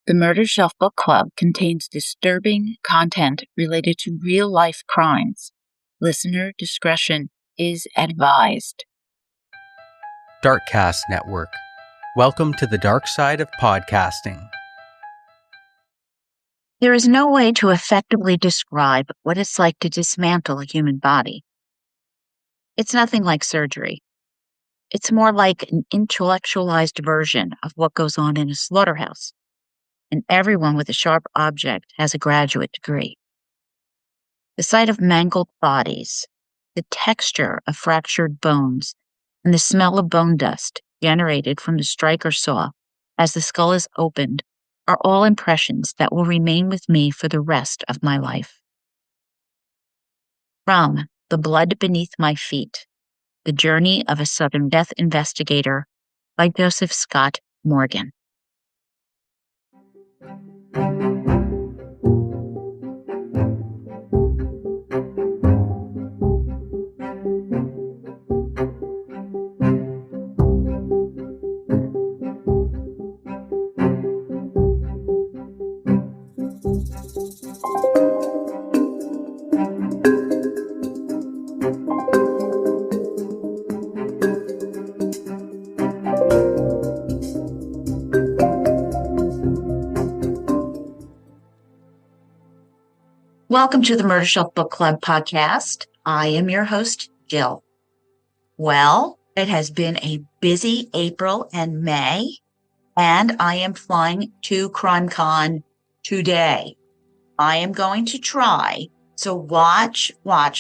The Murdershelf Book Club contains disturbing content related to real-life crimes. Listener discretion is advised. Darkcast Network. Welcome to the dark side of podcasting. There is no way to effectively describe what it's like to dismantle a human body. It's nothing like surgery. It's more like an intellectualized version of what goes on in a slaughterhouse. And everyone with a sharp object has a graduate degree. The sight of mangled bodies, the texture of fractured bones, and the smell of bone dust generated from the strike or saw as the skull is opened are all impressions that will remain with me for the rest of my life. From The Blood Beneath My Feet, The Journey of a Southern Death Investigator by Joseph Scott Morgan. Welcome to the Murdershelf Book Club podcast. I am your host, Jill. Well, it has been a busy April and May, and I am flying to CrimeCon today. I am going to try, so watch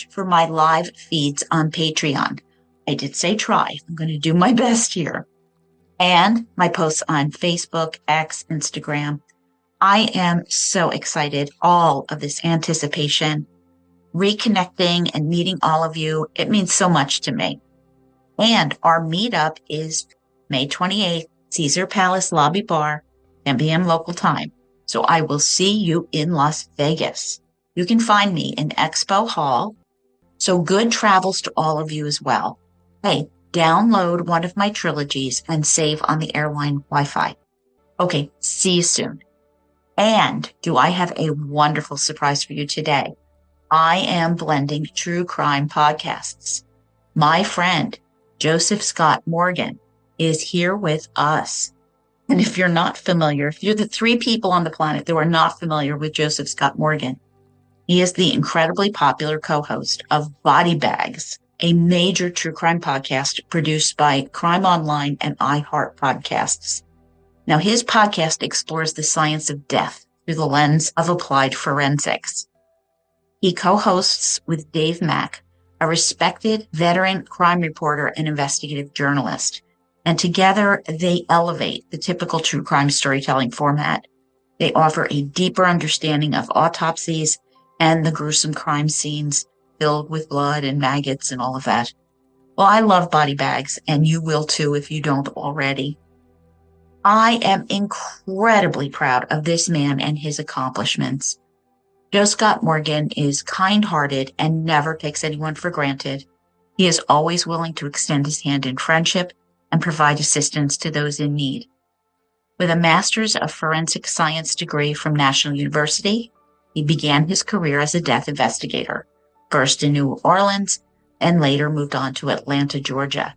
for my live feeds on Patreon. I did say try. I'm going to do my best here. And my posts on Facebook, X, Instagram. I am so excited, all of this anticipation, reconnecting and meeting all of you. It means so much to me. And our meetup is May 28th, Caesar Palace Lobby Bar, 10 p.m. local time. So I will see you in Las Vegas. You can find me in Expo Hall. So good travels to all of you as well. Hey, download one of my trilogies and save on the airline Wi-Fi. Okay, see you soon. And do I have a wonderful surprise for you today? I am blending true crime podcasts. My friend, Joseph Scott Morgan, is here with us. And if you're not familiar, if you're the three people on the planet that are not familiar with Joseph Scott Morgan, he is the incredibly popular co-host of Body Bags, a major true crime podcast produced by Crime Online and iHeart Podcasts. Now, his podcast explores the science of death through the lens of applied forensics. He co-hosts with Dave Mack, a respected veteran crime reporter and investigative journalist, and together they elevate the typical true crime storytelling format. They offer a deeper understanding of autopsies and the gruesome crime scenes filled with blood and maggots and all of that. Well, I love Body Bags, and you will too if you don't already. I am incredibly proud of this man and his accomplishments. Joe Scott Morgan is kind-hearted and never takes anyone for granted. He is always willing to extend his hand in friendship and provide assistance to those in need. With a Master's of Forensic Science degree from National University, he began his career as a death investigator, first in New Orleans and later moved on to Atlanta, Georgia,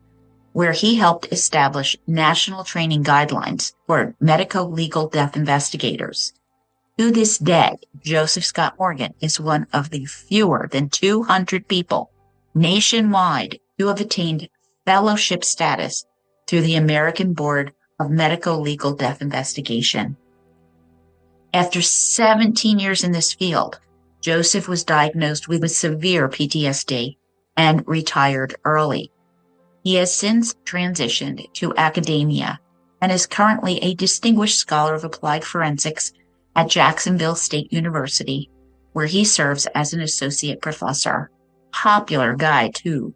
where he helped establish national training guidelines for medico-legal death investigators. To this day, Joseph Scott Morgan is one of the fewer than 200 people nationwide who have attained fellowship status through the American Board of Medico-Legal Death Investigation. After 17 years in this field, Joseph was diagnosed with severe PTSD and retired early. He has since transitioned to academia and is currently a distinguished scholar of applied forensics at Jacksonville State University, where he serves as an associate professor. Popular guy, too.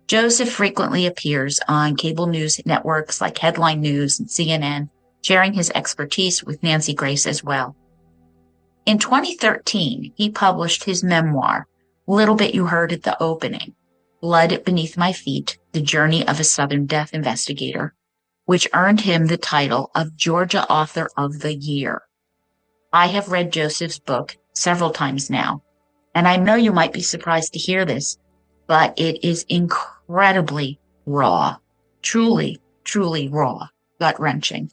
Joseph frequently appears on cable news networks like Headline News and CNN, sharing his expertise with Nancy Grace as well. In 2013, he published his memoir, Little Bit You Heard at the Opening, Blood Beneath My Feet, The Journey of a Southern Death Investigator, which earned him the title of Georgia Author of the Year. I have read Joseph's book several times now, and I know you might be surprised to hear this, but it is incredibly raw, truly, truly raw, gut-wrenching.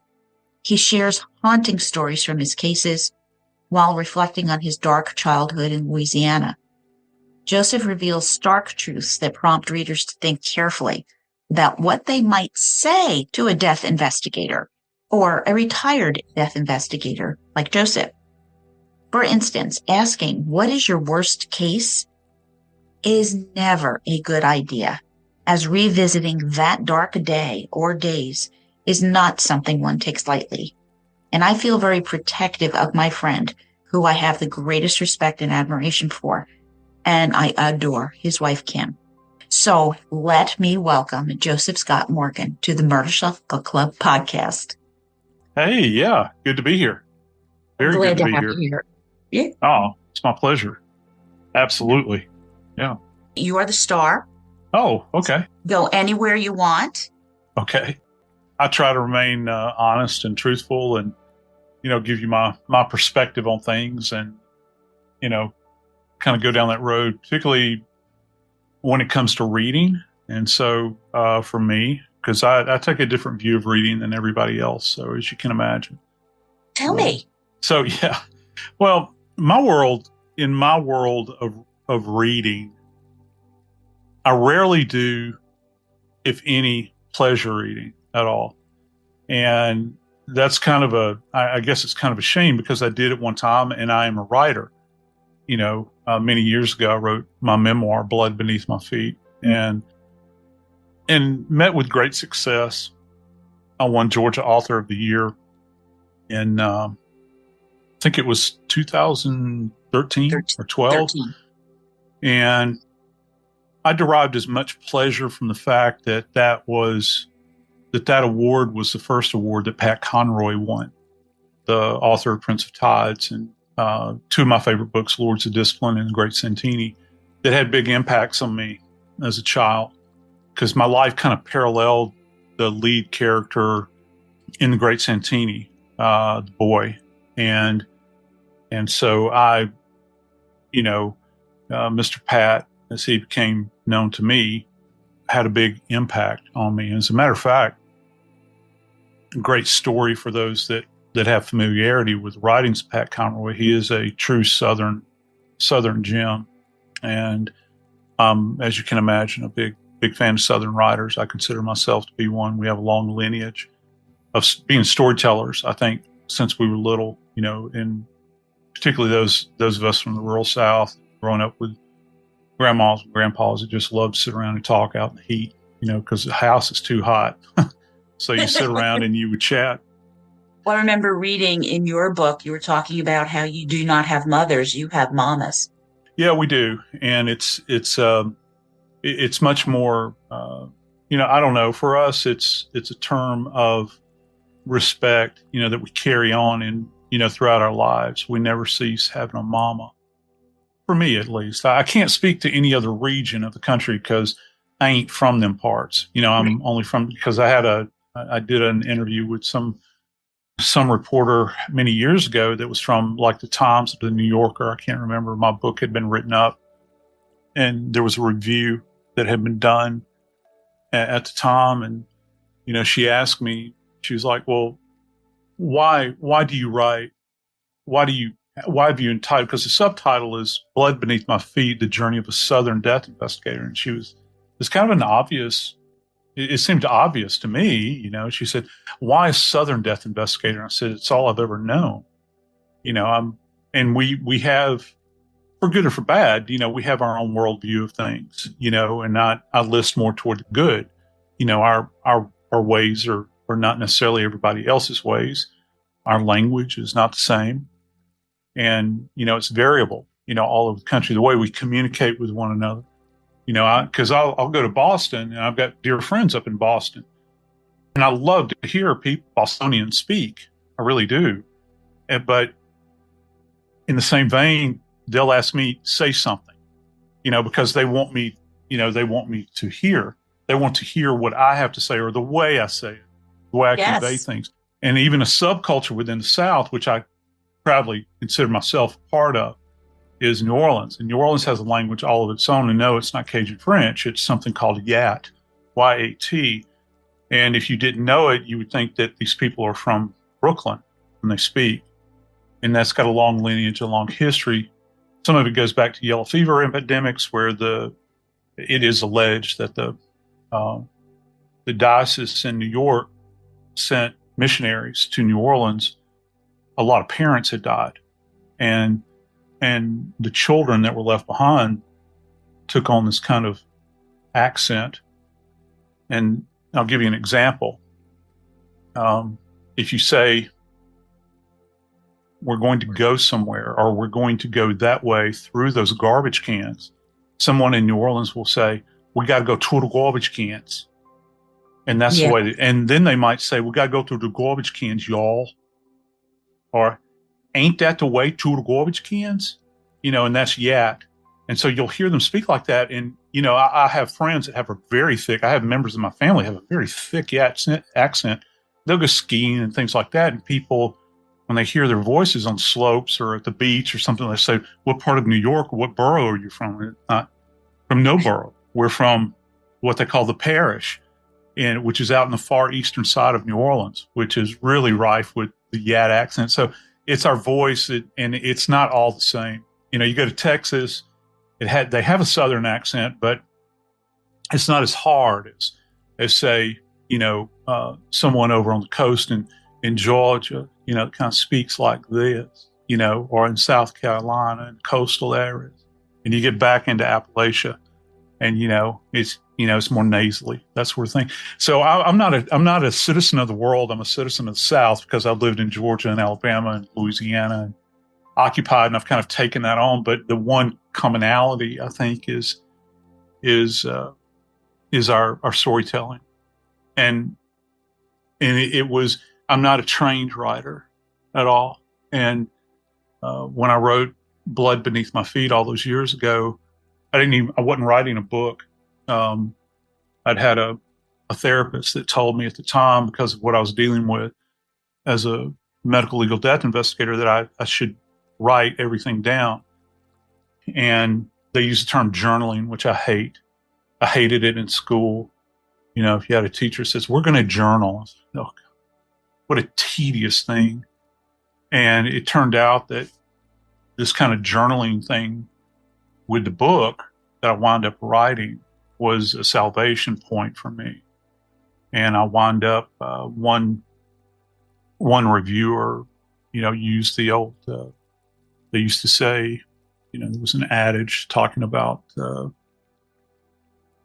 He shares haunting stories from his cases while reflecting on his dark childhood in Louisiana. Joseph reveals stark truths that prompt readers to think carefully about what they might say to a death investigator or a retired death investigator like Joseph. For instance, asking, "What is your worst case?" is never a good idea, as revisiting that dark day or days is not something one takes lightly. And I feel very protective of my friend, who I have the greatest respect and admiration for, and I adore his wife, Kim. So let me welcome Joseph Scott Morgan to the Murder Shelf Book Club podcast. Hey, yeah, good to be here. Very Glad good to to be have here. you here. Yeah. Oh, it's my pleasure. Absolutely. Yeah. You are the star. Oh, okay. Go anywhere you want. Okay. I try to remain honest and truthful and, give you my perspective on things and, kind of go down that road, particularly when it comes to reading. And so for me, because I take a different view of reading than everybody else. So as you can imagine. Tell me. So, yeah. Well, in my world of reading, I rarely do, if any, pleasure reading at all. And that's kind of I guess it's kind of a shame because I did it one time and I am a writer. Many years ago, I wrote my memoir, Blood Beneath My Feet, and met with great success. I won Georgia Author of the Year in, I think it was 2013 or 12. 13. And I derived as much pleasure from the fact that award was the first award that Pat Conroy won, the author of Prince of Tides and two of my favorite books, Lords of Discipline and The Great Santini, that had big impacts on me as a child because my life kind of paralleled the lead character in The Great Santini, the boy. And so I, Mr. Pat, as he became known to me, had a big impact on me. As a matter of fact, a great story for those that have familiarity with writings of Pat Conroy. He is a true Southern gem. And as you can imagine, a big fan of Southern writers. I consider myself to be one. We have a long lineage of being storytellers, I think, since we were little, and particularly those of us from the rural South, growing up with grandmas and grandpas that just loved to sit around and talk out in the heat, because the house is too hot. So you sit around and you would chat. Well, I remember reading in your book, you were talking about how you do not have mothers, you have mamas. Yeah, we do. And it's much more, I don't know, for us, it's a term of respect, that we carry on and, throughout our lives. We never cease having a mama. For me, at least. I can't speak to any other region of the country because I ain't from them parts. I'm only from, because I did an interview with some reporter many years ago that was from like the Times or the New Yorker. I can't remember. My book had been written up and there was a review that had been done at the time. And, she asked me, she was like, well, why do you write? Why have you entitled, because the subtitle is Blood Beneath My Feet, The Journey of a Southern Death Investigator. And it's kind of an obvious, it seemed obvious to me, she said, why a Southern death investigator? And I said, it's all I've ever known. And we have, for good or for bad, we have our own worldview of things, and I list more toward the good. Our ways are not necessarily everybody else's ways. Our language is not the same. And, it's variable, all over the country, the way we communicate with one another, because I'll go to Boston and I've got dear friends up in Boston and I love to hear Bostonians speak. I really do. But in the same vein, they'll ask me, say something, because they want me to hear. They want to hear what I have to say or the way I say it, the way I convey things. And even a subculture within the South, which I proudly consider myself part of is New Orleans. And New Orleans has a language all of its own. And no, it's not Cajun French. It's something called Yat, Y-A-T. And if you didn't know it, you would think that these people are from Brooklyn when they speak. And that's got a long lineage, a long history. Some of it goes back to yellow fever epidemics, where it is alleged that the diocese in New York sent missionaries to New Orleans. A lot of parents had died, and the children that were left behind took on this kind of accent. And I'll give you an example. If you say, we're going to go somewhere, or we're going to go that way through those garbage cans, someone in New Orleans will say, we got to go through the garbage cans. And that's the way. And then they might say, we got to go through the garbage cans, y'all. Or, ain't that the way to the garbage cans? And that's Yat. And so you'll hear them speak like that. And, I have friends that have I have members of my family have a very thick Yat accent. They'll go skiing and things like that. And people, when they hear their voices on slopes or at the beach or something, they say, what part of New York or what borough are you from? Not from no borough. We're from what they call the parish, which is out in the far eastern side of New Orleans, which is really rife with the Yat accent. So it's our voice, and it's not all the same. You go to Texas, they have a southern accent, but it's not as hard as say, someone over on the coast in Georgia, kind of speaks like this, or in South Carolina and coastal areas. And you get back into Appalachia, and it's more nasally, that sort of thing. So I'm not a citizen of the world. I'm a citizen of the South, because I've lived in Georgia and Alabama and Louisiana and occupied, and I've kind of taken that on. But the one commonality, I think, is our storytelling, and it was. I'm not a trained writer at all, and when I wrote Blood Beneath My Feet all those years ago, I wasn't writing a book. I'd had a therapist that told me at the time, because of what I was dealing with as a medical legal death investigator, that I should write everything down. And they use the term journaling, which I hate. I hated it in school. If you had a teacher that says, we're going to journal, I said, oh, God, what a tedious thing. And it turned out that this kind of journaling thing with the book that I wound up writing was a salvation point for me. And I wound up, one reviewer, used the old, they used to say, there was an adage talking about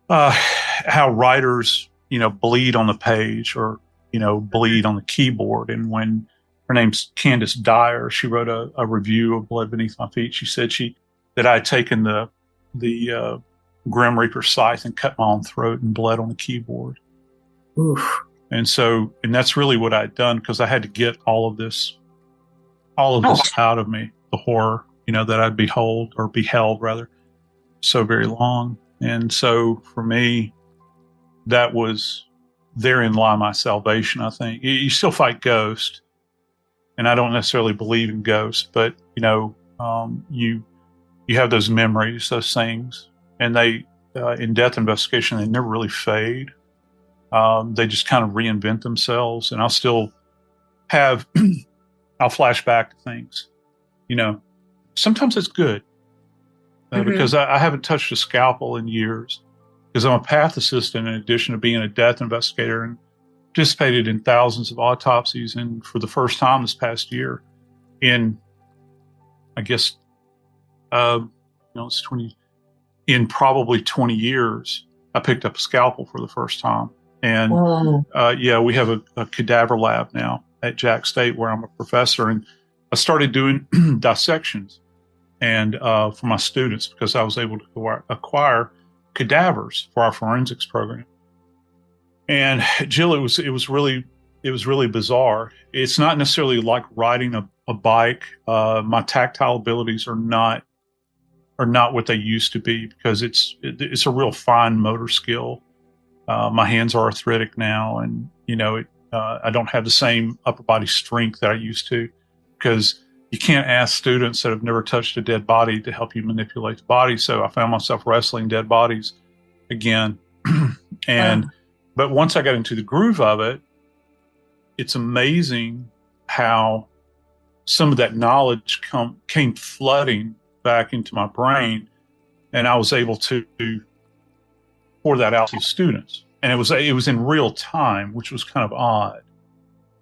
how writers, bleed on the page, or, bleed on the keyboard. And when her name's Candace Dyer, she wrote a review of Blood Beneath My Feet. She said that I had taken the Grim Reaper scythe and cut my own throat and bled on the keyboard. Oof. And that's really what I'd done, because I had to get all of this out of me, the horror, that I'd beheld rather, so very long. And so for me, therein lie my salvation, I think. You still fight ghosts, and I don't necessarily believe in ghosts, but, you have those memories, those things, and they, in death investigation, they never really fade. They just kind of reinvent themselves, and I'll still have, I'll flash back to things, sometimes it's good, because I haven't touched a scalpel in years, because I'm a path assistant in addition to being a death investigator, and participated in thousands of autopsies. And for the first time this past year, in, I guess, it's 20, in probably 20 years, I picked up a scalpel for the first time. And we have a cadaver lab now at Jack State, where I'm a professor, and I started doing dissections and for my students, because I was able to acquire cadavers for our forensics program. And Jill, it was really bizarre. It's not necessarily like riding a bike. My tactile abilities are not what they used to be, because it's a real fine motor skill. My hands are arthritic now, and I don't have the same upper body strength that I used to, because you can't ask students that have never touched a dead body to help you manipulate the body. So I found myself wrestling dead bodies again. But once I got into the groove of it, it's amazing how some of that knowledge came flooding back into my brain, and I was able to pour that out to students. And it was in real time, which was kind of odd.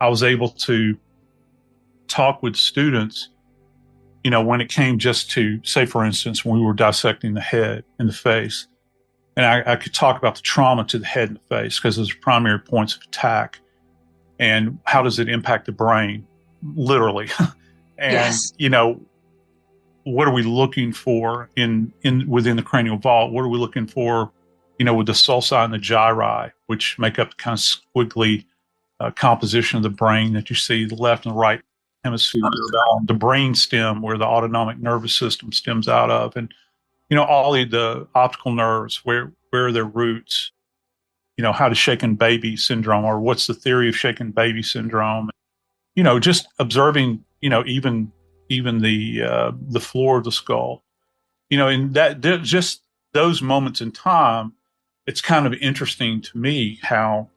I was able to talk with students, when it came just to, say, for instance, when we were dissecting the head and the face, and I could talk about the trauma to the head and the face because those are primary points of attack, and how does it impact the brain, literally. And, yes. What are we looking for within the cranial vault? What are we looking for, with the sulci and the gyri, which make up the kind of squiggly composition of the brain that you see, the left and the right hemisphere, the brain stem where the autonomic nervous system stems out of, and all the optical nerves, where are their roots, how does shaken baby syndrome, or what's the theory of shaken baby syndrome, just observing, even the floor of the skull, and that just those moments in time, it's kind of interesting to me how,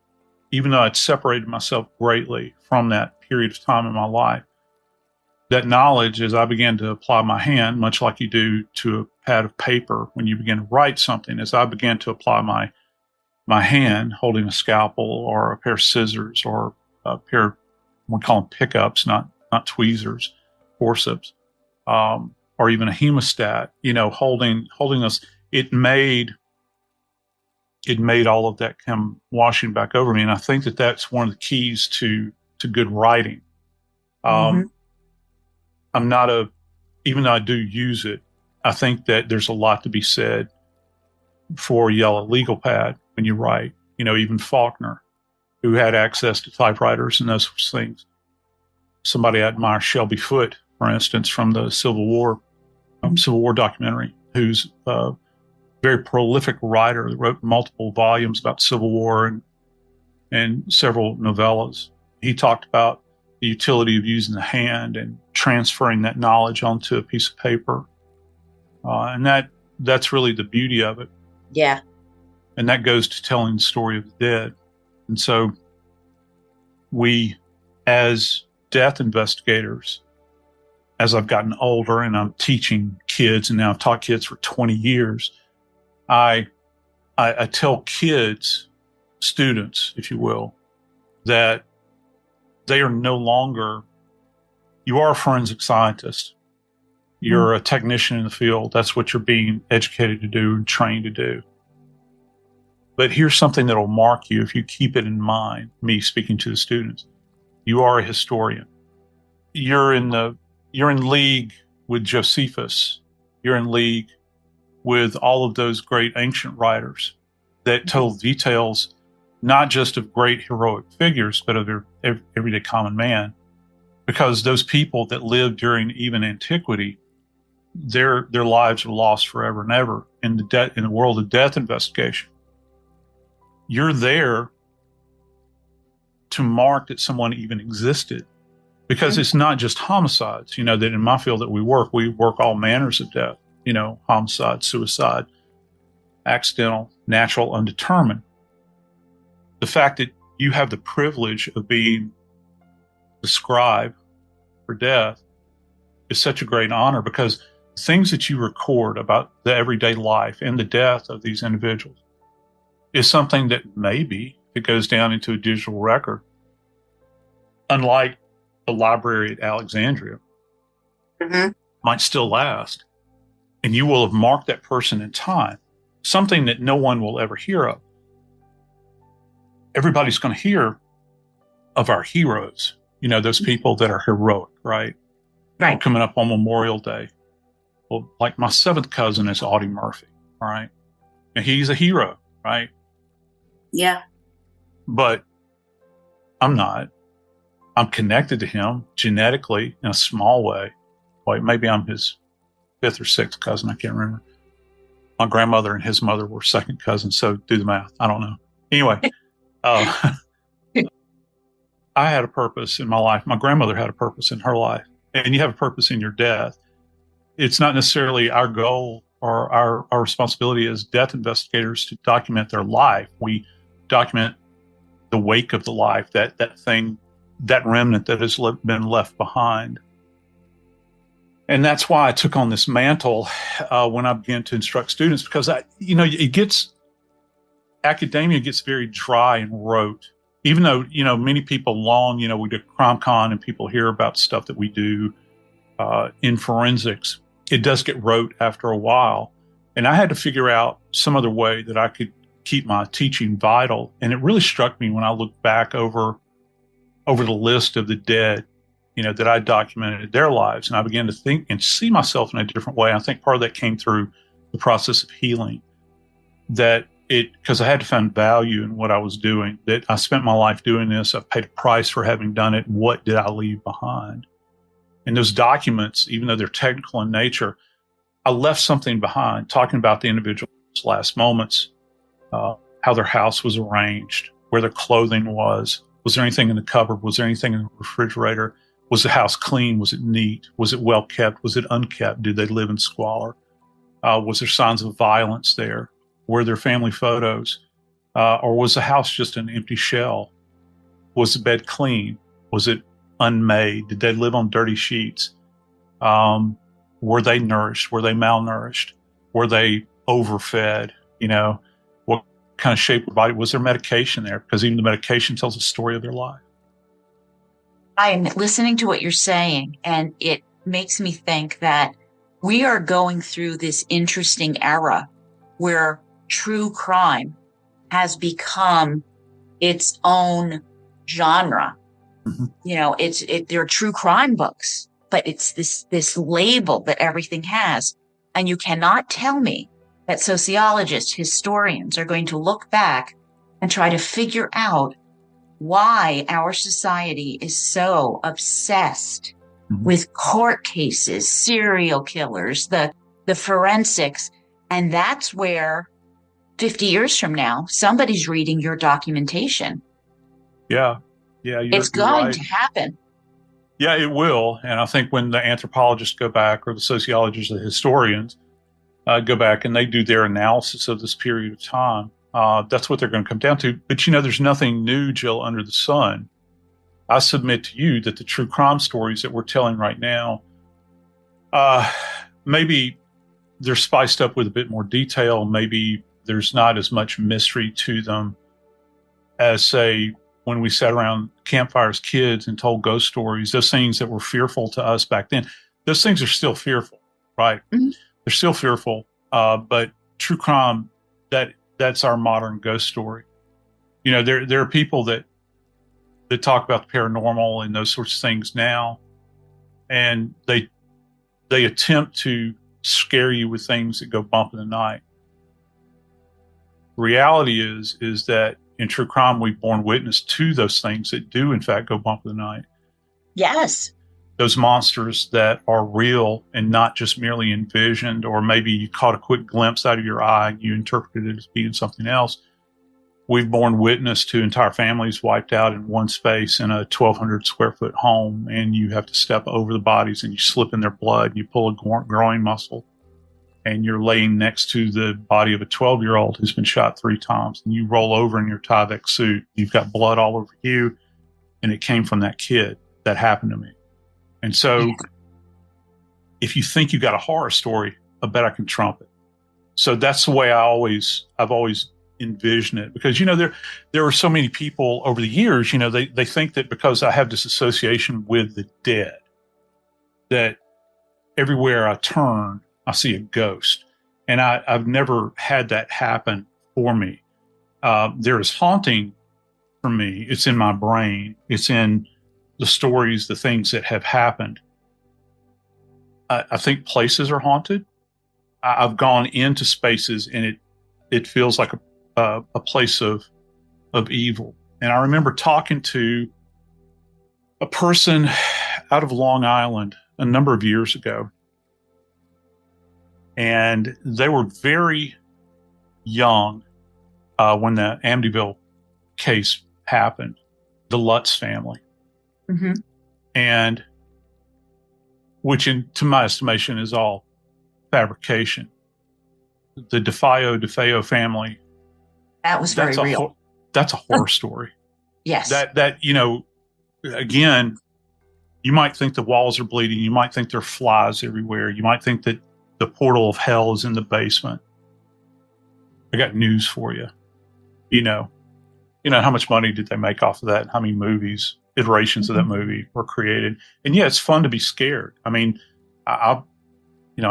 even though I'd separated myself greatly from that period of time in my life, that knowledge, as I began to apply my hand, much like you do to a pad of paper when you begin to write something, as I began to apply my hand holding a scalpel or a pair of scissors or a pair of, we call them pickups, not tweezers, forceps, or even a hemostat, holding us, it made all of that come washing back over me. And I think that that's one of the keys to good writing. I'm not even though I do use it, I think that there's a lot to be said for yellow legal pad when you write. Even Faulkner, who had access to typewriters and those sorts of things. Somebody I admire, Shelby Foote, for instance, from the Civil War documentary, who's a very prolific writer that wrote multiple volumes about the Civil War and several novellas. He talked about the utility of using the hand and transferring that knowledge onto a piece of paper. And that's really the beauty of it. Yeah. And that goes to telling the story of the dead. And so we, as death investigators, as I've gotten older and I'm teaching kids, and now I've taught kids for 20 years, I tell kids, students, if you will, that they are no longer, you are a forensic scientist. You're a technician in the field. That's what you're being educated to do and trained to do. But here's something that'll mark you if you keep it in mind, me speaking to the students. You are a historian. You're in league with Josephus. You're in league with all of those great ancient writers that told details, not just of great heroic figures, but of their everyday common man. Because those people that lived during even antiquity, their lives were lost forever and ever in the world of death investigation. You're there to mark that someone even existed, because it's not just homicides. That in my field that we work all manners of death. Homicide, suicide, accidental, natural, undetermined. The fact that you have the privilege of being the scribe for death is such a great honor, because things that you record about the everyday life and the death of these individuals is something that maybe it goes down into a digital record, unlike the library at Alexandria, might still last. And you will have marked that person in time, something that no one will ever hear of. Everybody's going to hear of our heroes, those people that are heroic, right? Right. Coming up on Memorial Day. Well, like my seventh cousin is Audie Murphy, right? And he's a hero, right? Yeah. But I'm not. I'm connected to him genetically in a small way. Wait, maybe I'm his fifth or sixth cousin. I can't remember. My grandmother and his mother were second cousins, so do the math. I don't know. Anyway, I had a purpose in my life. My grandmother had a purpose in her life. and you have a purpose in your death. It's not necessarily our goal or our responsibility as death investigators to document their life. We document the wake of the life, that thing, that remnant that has been left behind. And that's why I took on this mantle when I began to instruct students, because academia gets very dry and rote. Even though, many people we do CrimeCon and people hear about stuff that we do in forensics, it does get rote after a while. And I had to figure out some other way that I could keep my teaching vital. And it really struck me when I looked back over the list of the dead, that I documented their lives. And I began to think and see myself in a different way. I think part of that came through the process of healing, because I had to find value in what I was doing, that I spent my life doing this. I've paid a price for having done it. What did I leave behind? And those documents, even though they're technical in nature, I left something behind, talking about the individual's last moments, how their house was arranged, where their clothing was there anything in the cupboard? Was there anything in the refrigerator? Was the house clean? Was it neat? Was it well kept? Was it unkept? Did they live in squalor? Was there signs of violence there? Were there family photos? Or was the house just an empty shell? Was the bed clean? Was it unmade? Did they live on dirty sheets? Were they nourished? Were they malnourished? Were they overfed? What kind of shape of body? Was there medication there? Because even the medication tells a story of their life. I'm listening to what you're saying, and it makes me think that we are going through this interesting era where true crime has become its own genre. Mm-hmm. They're true crime books, but it's this label that everything has. And you cannot tell me that sociologists, historians are going to look back and try to figure out why our society is so obsessed mm-hmm. with court cases, serial killers, the forensics. And that's where 50 years from now, somebody's reading your documentation. Yeah. It's going to happen. Yeah, it will. And I think when the anthropologists go back, or the sociologists, the historians go back and they do their analysis of this period of time, that's what they're going to come down to. But, there's nothing new, Jill, under the sun. I submit to you that the true crime stories that we're telling right now, maybe they're spiced up with a bit more detail. Maybe there's not as much mystery to them as, say, when we sat around campfires, kids, and told ghost stories. Those things that were fearful to us back then, those things are still fearful, right? Mm-hmm. They're still fearful. But true crime, that's our modern ghost story. There are people that talk about the paranormal and those sorts of things now, and they attempt to scare you with things that go bump in the night. Reality is that in true crime, we've borne witness to those things that do, in fact, go bump in the night. Yes. Those monsters that are real and not just merely envisioned, or maybe you caught a quick glimpse out of your eye and you interpreted it as being something else. We've borne witness to entire families wiped out in one space in a 1,200 square foot home, and you have to step over the bodies and you slip in their blood and you pull a groin muscle, and you're laying next to the body of a 12-year-old who's been shot 3 times, and you roll over in your Tyvek suit. You've got blood all over you, and it came from that kid. That happened to me. And so if you think you got a horror story, I bet I can trump it. So that's the way I've always envisioned it, because, there are so many people over the years, they think that because I have this association with the dead, that everywhere I turn, I see a ghost. And I've never had that happen for me. There is haunting for me. It's in my brain. It's in the stories, the things that have happened. I think places are haunted. I've gone into spaces and it feels like a place of evil. And I remember talking to a person out of Long Island a number of years ago. And they were very young when the Amityville case happened, the Lutz family. Mm-hmm. And which to my estimation is all fabrication. The DeFeo family. That was very real. That's a horror story. Yes. That, again, you might think the walls are bleeding. You might think there are flies everywhere. You might think that the portal of hell is in the basement. I got news for you. How much money did they make off of that? How many iterations of that movie were created? And yeah, it's fun to be scared. I mean, I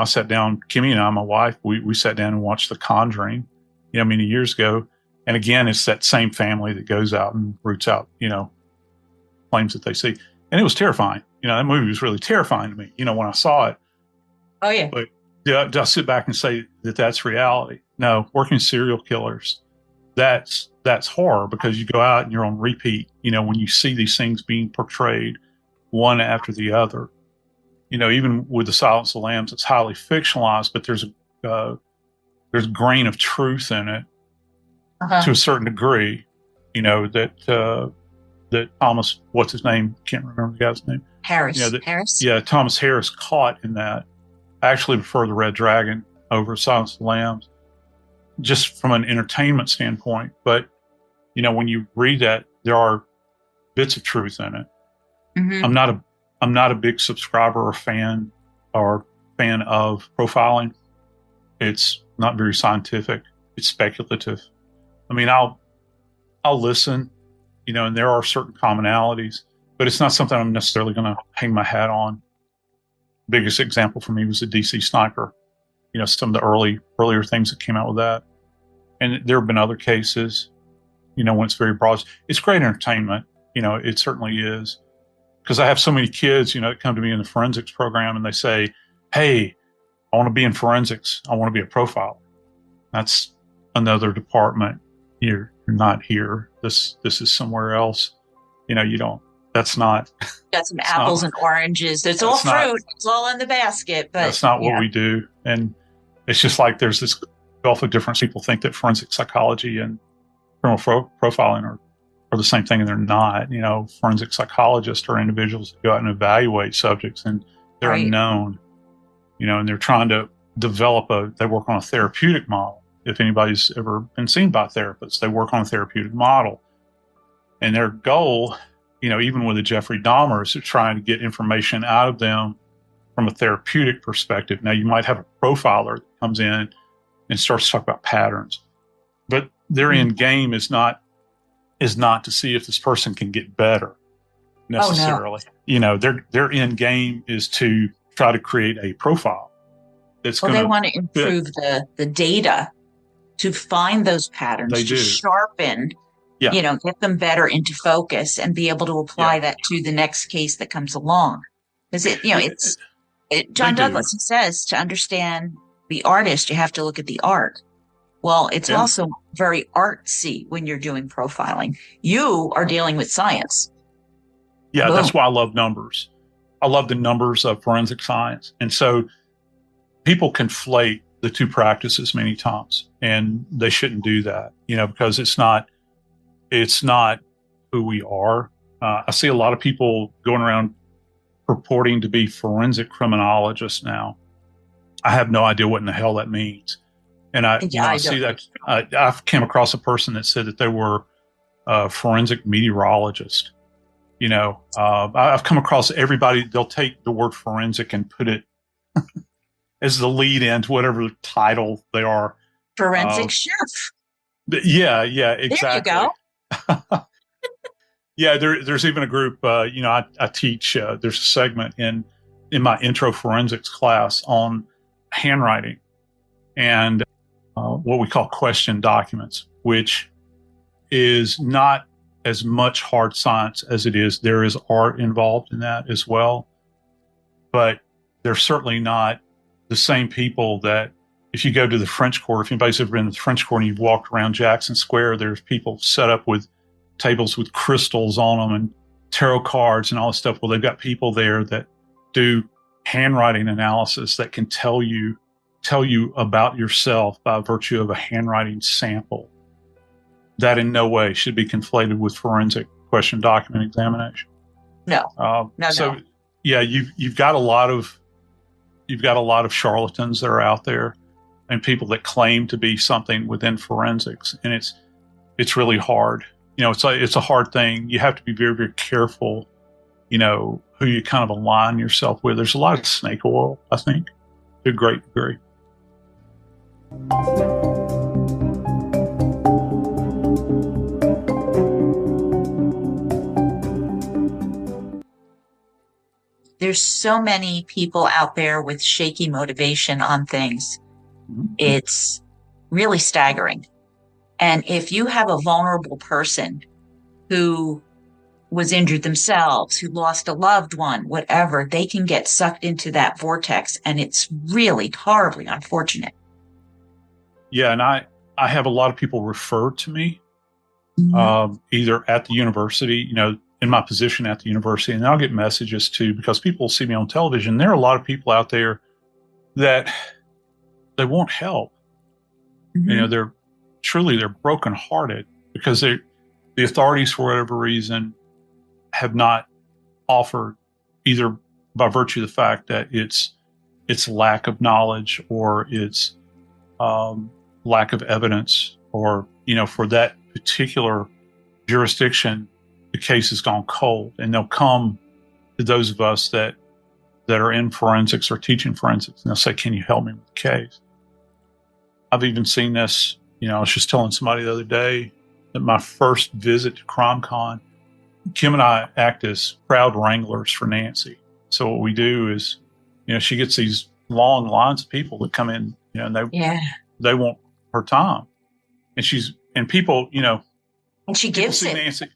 sat down, Kimmy and I, my wife, we sat down and watched The Conjuring, many years ago. And again, it's that same family that goes out and roots out, flames that they see. And it was terrifying. That movie was really terrifying to me, when I saw it. Oh, yeah. But do I sit back and say that that's reality? No, working with serial killers, that's horror, because you go out and you're on repeat, when you see these things being portrayed one after the other. Even with The Silence of the Lambs, it's highly fictionalized, but there's a grain of truth in it to a certain degree, that Thomas, what's his name? Can't remember the guy's name. Harris. Harris? Yeah, Thomas Harris caught in that. I actually prefer The Red Dragon over Silence of the Lambs, just from an entertainment standpoint. But, when you read that, there are bits of truth in it. Mm-hmm. I'm not a big subscriber or fan of profiling. It's not very scientific. It's speculative. I mean, I'll listen, and there are certain commonalities, but it's not something I'm necessarily going to hang my hat on. Biggest example for me was the DC Sniper. Some of the earlier things that came out with that. And there have been other cases, when it's very broad. It's great entertainment. It certainly is. Because I have so many kids, that come to me in the forensics program and they say, hey, I want to be in forensics. I want to be a profiler. That's another department. You're not here. This is somewhere else. You don't. That's not. Got some apples and oranges. It's all fruit. It's all in the basket. But that's not what we do. And it's just like there's this gulf of difference. People think that forensic psychology and criminal profiling are the same thing, and they're not. Forensic psychologists are individuals that go out and evaluate subjects, and they're unknown. And they're trying to they work on a therapeutic model. If anybody's ever been seen by therapists, they work on a therapeutic model. And their goal, even with the Jeffrey Dahmers, is trying to get information out of them from a therapeutic perspective. Now, you might have a profiler that comes in and starts to talk about patterns, but their end game is not to see if this person can get better necessarily. Oh, no. Their end game is to try to create a profile. They want to improve the data to find those patterns, sharpen, get them better into focus and be able to apply that to the next case that comes along. Because John Douglas says to understand the artist, you have to look at the art. Well, it's also very artsy when you're doing profiling. You are dealing with science. Yeah, Boom. That's why I love numbers. I love the numbers of forensic science. And so people conflate the two practices many times, and they shouldn't do that, because it's not who we are. I see a lot of people going around purporting to be forensic criminologists now. I have no idea what in the hell that means. And I see that I've came across a person that said that they were a forensic meteorologist. I've come across everybody. They'll take the word forensic and put it as the lead in to whatever title they are. Forensic chef. Yeah, exactly. There you go. Yeah, there's even a group. I teach. There's a segment in my intro forensics class on handwriting and what we call question documents, which is not as much hard science as it is. There is art involved in that as well, but they're certainly not the same people that if you go to the French Court, if anybody's ever been to the French Court and you've walked around Jackson Square, there's people set up with tables with crystals on them and tarot cards and all this stuff. Well, they've got people there that do handwriting analysis that can tell you about yourself by virtue of a handwriting sample. That in no way should be conflated with forensic question document examination. No. So, yeah, you've got a lot of you've got a lot of charlatans that are out there and people that claim to be something within forensics. And it's really hard. It's a hard thing. You have to be very, very careful, who you kind of align yourself with. There's a lot of snake oil, I think, to a great degree. There's so many people out there with shaky motivation on things. Mm-hmm. It's really staggering. And if you have a vulnerable person who was injured themselves, who lost a loved one, whatever, they can get sucked into that vortex. And it's really horribly unfortunate. Yeah. And I have a lot of people referred to me, either at the university, in my position at the university, and I'll get messages too, because people see me on television. There are a lot of people out there that they won't help. Mm-hmm. They're brokenhearted because the authorities, for whatever reason, have not offered, either by virtue of the fact that it's lack of knowledge or it's lack of evidence, or for that particular jurisdiction, the case has gone cold, and they'll come to those of us that are in forensics or teaching forensics, and they'll say, "Can you help me with the case?" I've even seen this. I was just telling somebody the other day that my first visit to CrimeCon, Kim and I act as crowd wranglers for Nancy. So what we do is, she gets these long lines of people that come in, and they want her time, and people, and she gives it. Nancy,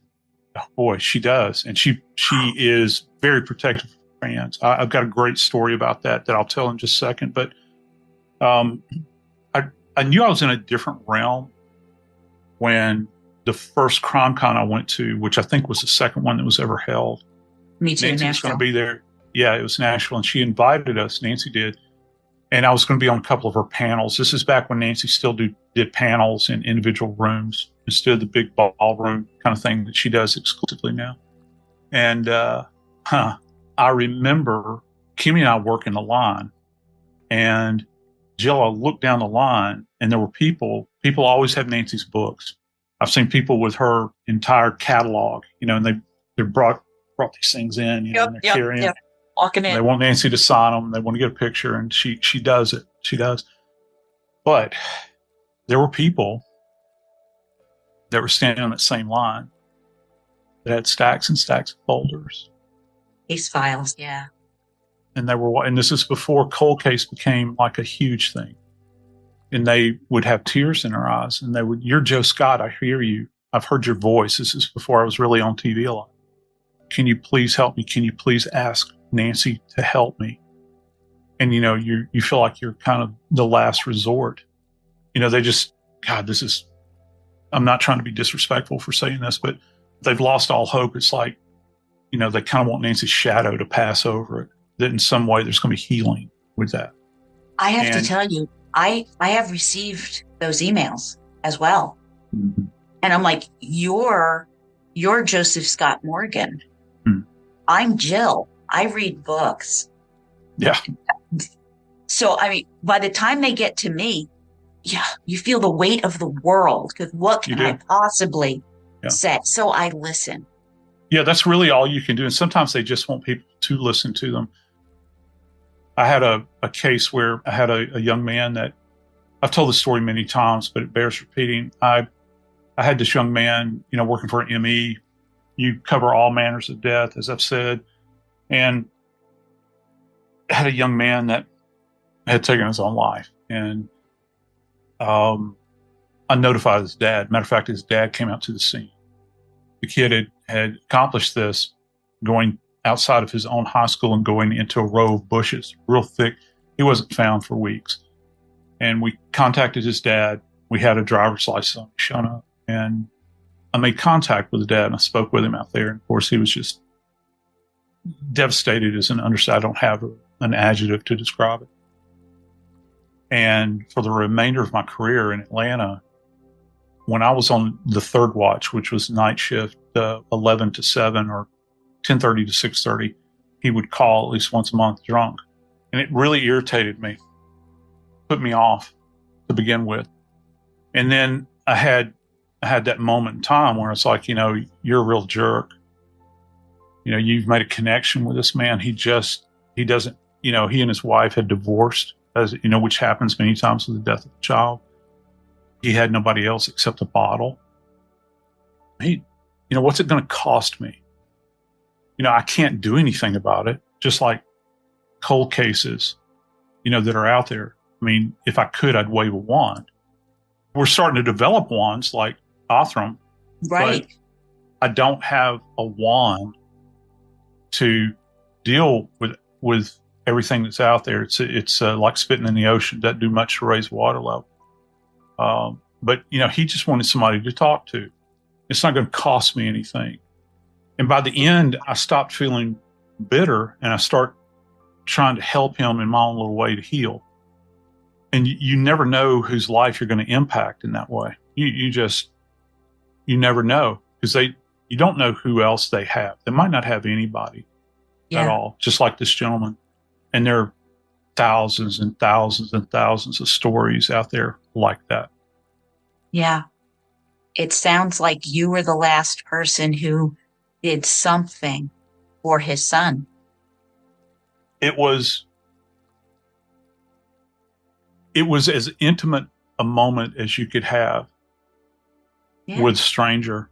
oh boy, she does, and she is very protective of fans. I've got a great story about that I'll tell in just a second, but I knew I was in a different realm when the first CrimeCon I went to, which I think was the second one that was ever held. Me too, Nancy was going to be there. Yeah, it was Nashville, and she invited us. Nancy did, and I was going to be on a couple of her panels. This is back when Nancy still did panels in individual rooms instead of the big ballroom kind of thing that she does exclusively now. And I remember Kimmy and I working the line, and Jill, I looked down the line, and there were people always have Nancy's books. I've seen people with her entire catalog, and they brought these things in, and they're carrying them. Walking in. They want Nancy to sign them. They want to get a picture, and she does it. She does. But there were people that were standing on that same line that had stacks and stacks of folders. Case files, yeah. And this is before cold case became like a huge thing. And they would have tears in their eyes, and they would, "You're Joe Scott. I hear you. I've heard your voice." This is before I was really on TV a lot. "Can you please help me? Can you please ask Nancy to help me?" And, you feel like you're kind of the last resort. They just, God, I'm not trying to be disrespectful for saying this, but they've lost all hope. It's like, they kind of want Nancy's shadow to pass over it, that in some way there's going to be healing with that. I have to tell you, I have received those emails as well. Mm-hmm. And I'm like, you're Joseph Scott Morgan. Mm. I'm Jill. I read books. Yeah. So, by the time they get to me, you feel the weight of the world, because what can I possibly say? So I listen. Yeah, that's really all you can do. And sometimes they just want people to listen to them. I had a case where I had a young man that, I've told this story many times, but it bears repeating. I had this young man, working for an ME. You cover all manners of death, as I've said. And I had a young man that had taken his own life. And I notified his dad. Matter of fact, his dad came out to the scene. The kid had accomplished this going outside of his own high school and going into a row of bushes, real thick. He wasn't found for weeks. And we contacted his dad. We had a driver's license shown up. And I made contact with the dad, and I spoke with him out there. And of course, he was just devastated as an understatement. I don't have an adjective to describe it. And for the remainder of my career in Atlanta, when I was on the third watch, which was night shift, 11 to 7 or 10:30 to 6:30, he would call at least once a month drunk. And it really irritated me, put me off to begin with. And then I had that moment in time where it's like, you're a real jerk. You've made a connection with this man. He doesn't, he and his wife had divorced, as which happens many times with the death of a child. He had nobody else except a bottle. What's it going to cost me? I can't do anything about it. Just like cold cases, that are out there. I mean, if I could, I'd wave a wand. We're starting to develop wands like Othram. Right. But I don't have a wand to deal with everything that's out there. It's like spitting in the ocean. Doesn't do much to raise water level. But he just wanted somebody to talk to. It's not going to cost me anything. And by the end, I stopped feeling bitter, and I start trying to help him in my own little way to heal. And you never know whose life you're going to impact in that way. You never know, because you don't know who else they have. They might not have anybody at all, just like this gentleman. And there are thousands and thousands and thousands of stories out there like that. Yeah. It sounds like you were the last person who did something for his son. It was as intimate a moment as you could have with a stranger.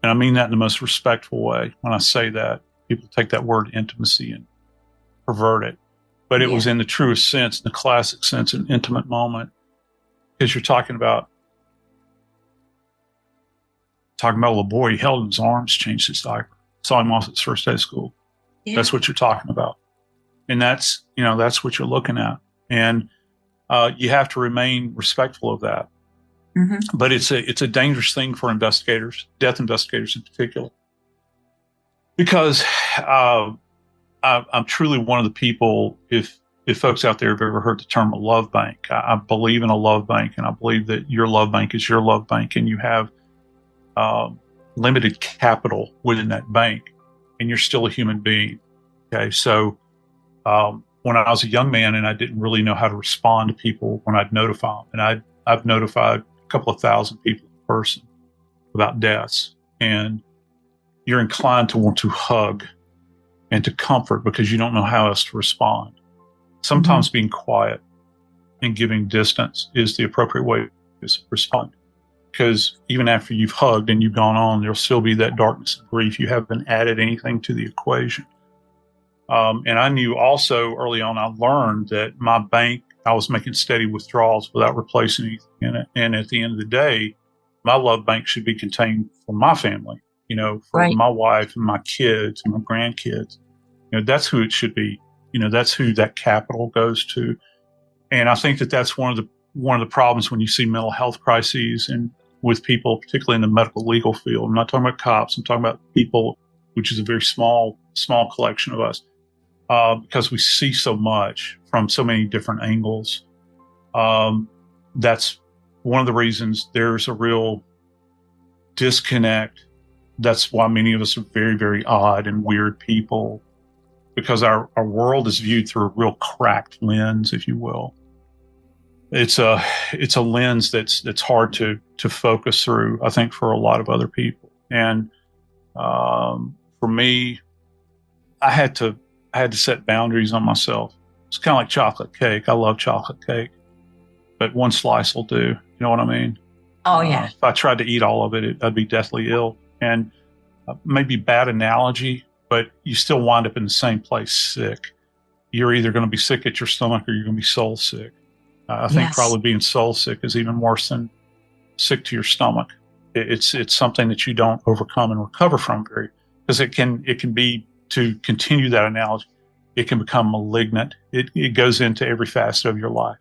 And I mean that in the most respectful way. When I say that, people take that word intimacy and pervert it. But it was in the truest sense, in the classic sense, an intimate moment. Because you're talking about a little boy. He held in his arms, changed his diaper, saw him off at his first day of school. Yeah. That's what you're talking about. And that's what you're looking at. And you have to remain respectful of that. Mm-hmm. But it's a dangerous thing for investigators, death investigators in particular, because I'm truly one of the people, if folks out there have ever heard the term a love bank, I believe in a love bank, and I believe that your love bank is your love bank, and you have limited capital within that bank, and you're still a human being. Okay. So, when I was a young man and I didn't really know how to respond to people when I'd notify them, and I've notified a couple of thousand people in person about deaths, and you're inclined to want to hug and to comfort because you don't know how else to respond. Sometimes being quiet and giving distance is the appropriate way to respond. Because even after you've hugged and you've gone on, there'll still be that darkness and grief. You haven't added anything to the equation. And I knew also early on, I learned that my bank, I was making steady withdrawals without replacing anything in it. And at the end of the day, my love bank should be contained for my family, for my wife and my kids and my grandkids. That's who it should be. That's who that capital goes to. And I think that that's one of the problems when you see mental health crises and with people, particularly in the medical legal field. I'm not talking about cops. I'm talking about people, which is a very small collection of us, because we see so much from so many different angles. That's one of the reasons there's a real disconnect. That's why many of us are very, very odd and weird people, because our world is viewed through a real cracked lens, if you will. It's a lens that's hard to focus through, I think, for a lot of other people. And for me, I had to set boundaries on myself. It's kind of like chocolate cake. I love chocolate cake, but one slice will do. You know what I mean? Oh yeah. If I tried to eat all of it, I'd be deathly ill. And maybe bad analogy, but you still wind up in the same place sick. You're either going to be sick at your stomach or you're going to be soul sick. I think probably being soul sick is even worse than sick to your stomach. It's something that you don't overcome and recover from because it can be, to continue that analogy, it can become malignant. It goes into every facet of your life.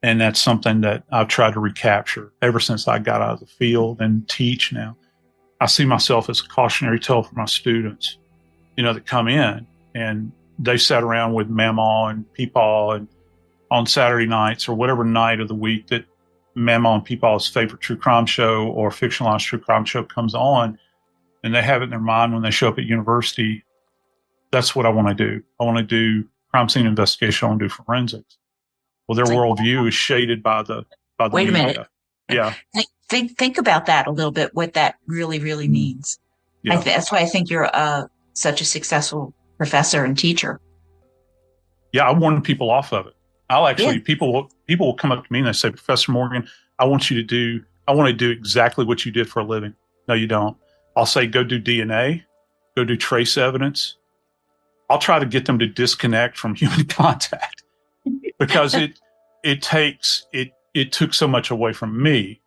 And that's something that I've tried to recapture ever since I got out of the field and teach now. I see myself as a cautionary tale for my students, that come in and they sat around with Mama and Peepaw and on Saturday nights or whatever night of the week that Mama and Peepaw's favorite true crime show or fictionalized true crime show comes on, and they have it in their mind when they show up at university. That's what I want to do. I want to do crime scene investigation. I want to do forensics. Well, their worldview is shaded by the Wait a media. minute. Yeah. Think about that a little bit, what that really, really means. Yeah. That's why I think you're such a successful professor and teacher. Yeah, I warn people off of it. People will come up to me and they say, Professor Morgan, I want to do exactly what you did for a living. No, you don't. I'll say, go do DNA, go do trace evidence. I'll try to get them to disconnect from human contact because it took so much away from me.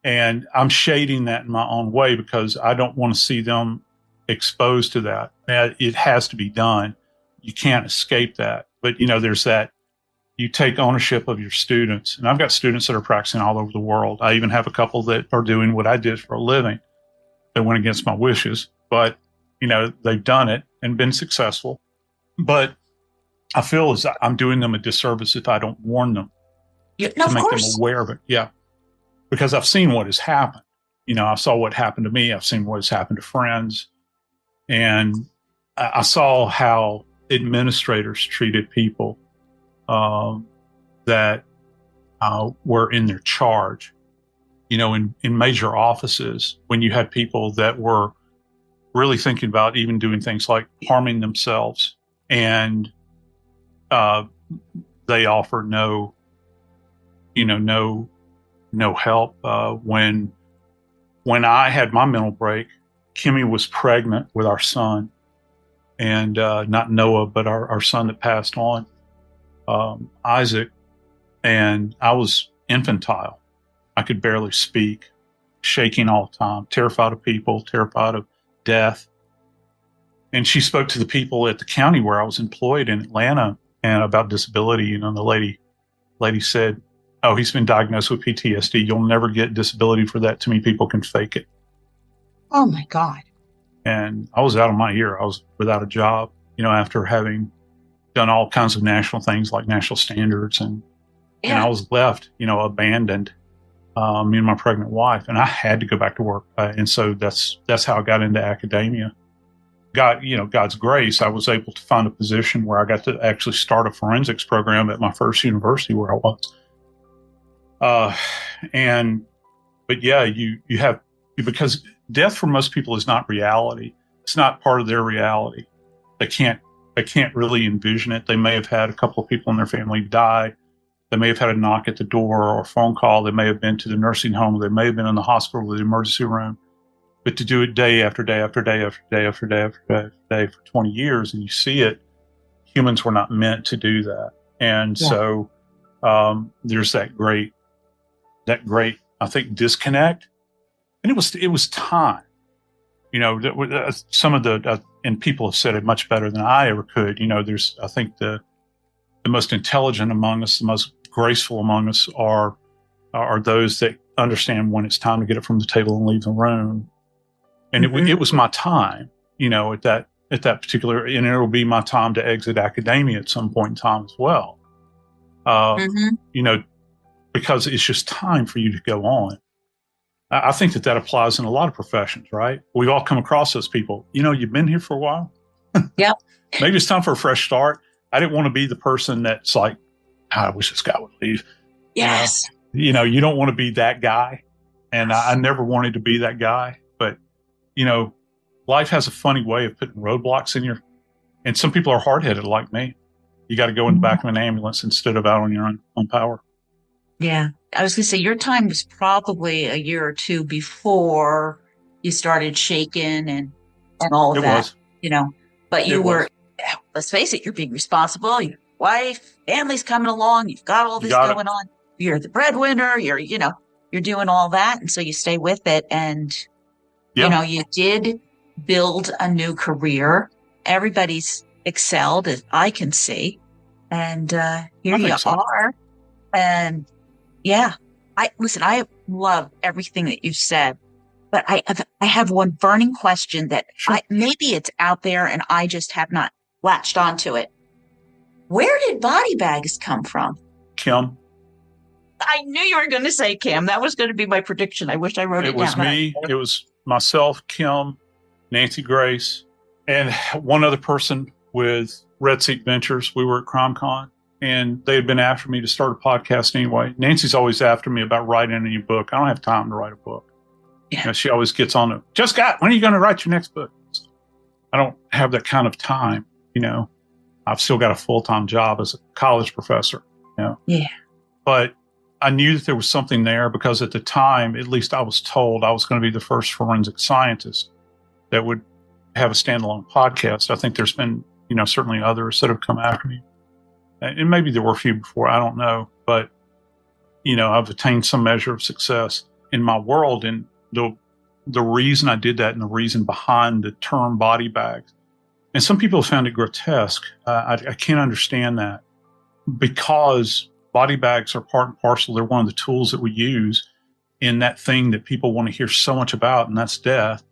And I'm shading that in my own way because I don't want to see them exposed to that. It has to be done. You can't escape that. But, there's that. You take ownership of your students. And I've got students that are practicing all over the world. I even have a couple that are doing what I did for a living. They went against my wishes, but, they've done it and been successful. But I feel as I'm doing them a disservice if I don't warn them to make them aware of it. Yeah. Because I've seen what has happened. I saw what happened to me. I've seen what has happened to friends. And I saw how administrators treated people that were in their charge. In major offices, when you had people that were really thinking about even doing things like harming themselves, and they offer no help. When I had my mental break, Kimmy was pregnant with our son, and not Noah, but our son that passed on, Isaac, and I was infantile. I could barely speak, shaking all the time, terrified of people, terrified of death. And she spoke to the people at the county where I was employed in Atlanta and about disability. The lady said, "Oh, he's been diagnosed with PTSD. You'll never get disability for that. Too many people can fake it." Oh my God. And I was out of my ear. I was without a job, after having done all kinds of national things like national standards. And I was left, abandoned, me and my pregnant wife. And I had to go back to work. And so that's how I got into academia. God's grace, I was able to find a position where I got to actually start a forensics program at my first university where I was. But yeah, you have, because death for most people is not reality. It's not part of their reality. They can't really envision it. They may have had a couple of people in their family die. They may have had a knock at the door or a phone call. They may have been to the nursing home. They may have been in the hospital or the emergency room. But to do it day after day after day after day after day after day after day for 20 years, and you see it, humans were not meant to do that. And so there's that great, I think, disconnect. And it was time. Some of and people have said it much better than I ever could. There's, I think, the most intelligent among us, the most graceful among us are those that understand when it's time to get it from the table and leave the room. And it was my time, at that particular, and it will be my time to exit academia at some point in time as well. Because it's just time for you to go on. I think that applies in a lot of professions, right? We've all come across those people. You've been here for a while. Yep. Maybe it's time for a fresh start. I didn't want to be the person that's like, I wish this guy would leave. Yes. You don't want to be that guy. And I never wanted to be that guy. But, life has a funny way of putting roadblocks in and some people are hard-headed like me. You got to go in the back of an ambulance instead of out on your own power. Yeah. I was going to say your time was probably a year or two before you started shaking and all of that, but you were, let's face it, you're being responsible. Your wife, family's coming along. You've got all this going on. You're the breadwinner. You're doing all that. And so you stay with it. And, you did build a new career. Everybody's excelled, as I can see. And here you are. And I love everything that you've said, but I have one burning question that maybe it's out there and I just have not latched onto it. Where did body bags come from? Kim. I knew you were going to say Kim. That was going to be my prediction. I wish I wrote it down. It was me. It was myself, Kim, Nancy Grace, and one other person with Red Seat Ventures. We were at CrimeCon, and they had been after me to start a podcast anyway. Nancy's always after me about writing a new book. I don't have time to write a book. Yeah. You know, she always gets on when are you going to write your next book? I don't have that kind of time. You know, I've still got a full-time job as a college professor. You know? Yeah. But I knew that there was something there because at the time, at least I was told I was going to be the first forensic scientist that would have a standalone podcast. I think there's been, you know, certainly others that have come after me. And maybe there were a few before, I don't know. But, you know, I've attained some measure of success in my world. And the reason I did that and the reason behind the term body bags, and some people have found it grotesque. I can't understand that because body bags are part and parcel. They're one of the tools that we use in that thing that people want to hear so much about, and that's death.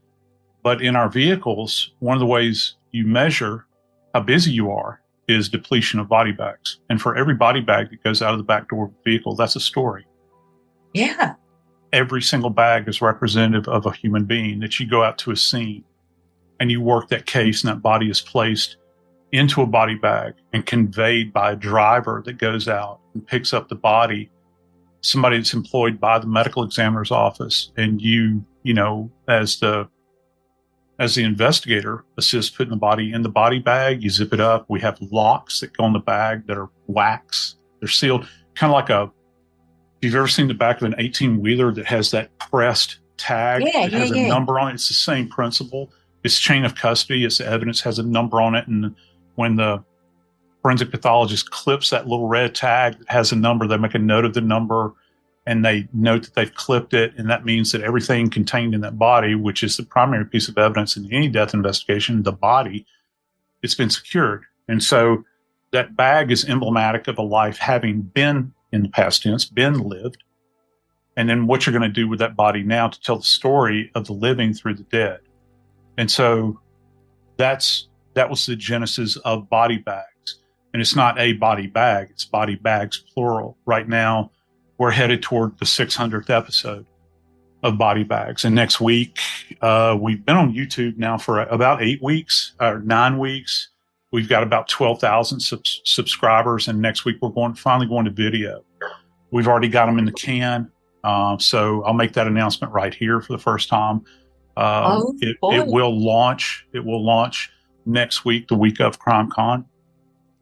But in our vehicles, one of the ways you measure how busy you are is depletion of body bags. And for every body bag that goes out of the back door of the vehicle, that's a story. Yeah. Every single bag is representative of a human being that you go out to a scene and you work that case, and that body is placed into a body bag and conveyed by a driver that goes out and picks up the body, somebody that's employed by the medical examiner's office. And you know, as the investigator, assist putting the body in the body bag. You zip it up. We have locks that go on the bag that are wax. They're sealed, kind of like if you've ever seen the back of an 18-wheeler that has that pressed tag that has a number on it, it's the same principle. It's chain of custody. It's the evidence has a number on it. And when the forensic pathologist clips that little red tag that has a number, they make a note of the number and they note that they've clipped it. And that means that everything contained in that body, which is the primary piece of evidence in any death investigation, the body, it's been secured. And so that bag is emblematic of a life having been, in the past tense, been lived. And then what you're going to do with that body now to tell the story of the living through the dead. And so that was the genesis of body bags. And it's not a body bag, it's body bags, plural. Right now, we're headed toward the 600th episode of Body Bags. And next week, we've been on YouTube now for about 8 weeks or 9 weeks. We've got about 12,000 subscribers. And next week, we're finally going to video. We've already got them in the can. So I'll make that announcement right here for the first time. It will launch. It will launch next week, the week of CrimeCon.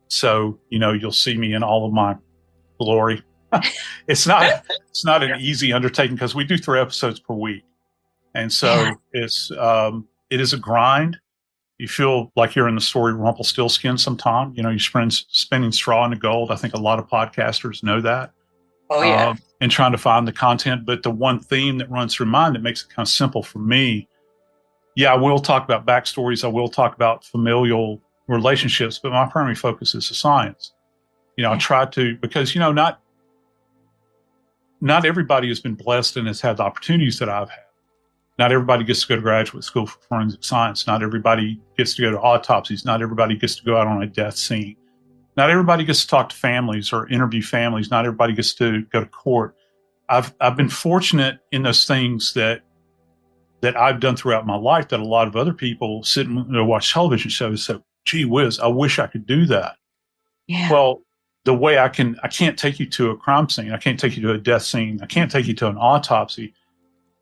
So, you know, you'll see me in all of my glory. It's not an easy undertaking because we do 3 episodes per week. And so it is a grind. You feel like you're in the story Rumpelstiltskin sometime. You know, you're spinning straw into gold. I think a lot of podcasters know that. Oh, yeah. And trying to find the content. But the one theme that runs through mine that makes it kind of simple for me, I will talk about backstories. I will talk about familial relationships, but my primary focus is the science. You know, I try to, because, you know, not everybody has been blessed and has had the opportunities that I've had. Not everybody gets to go to graduate school for forensic science. Not everybody gets to go to autopsies. Not everybody gets to go out on a death scene. Not everybody gets to talk to families or interview families. Not everybody gets to go to court. I've been fortunate in those things that I've done throughout my life that a lot of other people sit and watch television shows and say, gee whiz, I wish I could do that. Yeah. Well, the way I can't take you to a crime scene. I can't take you to a death scene. I can't take you to an autopsy.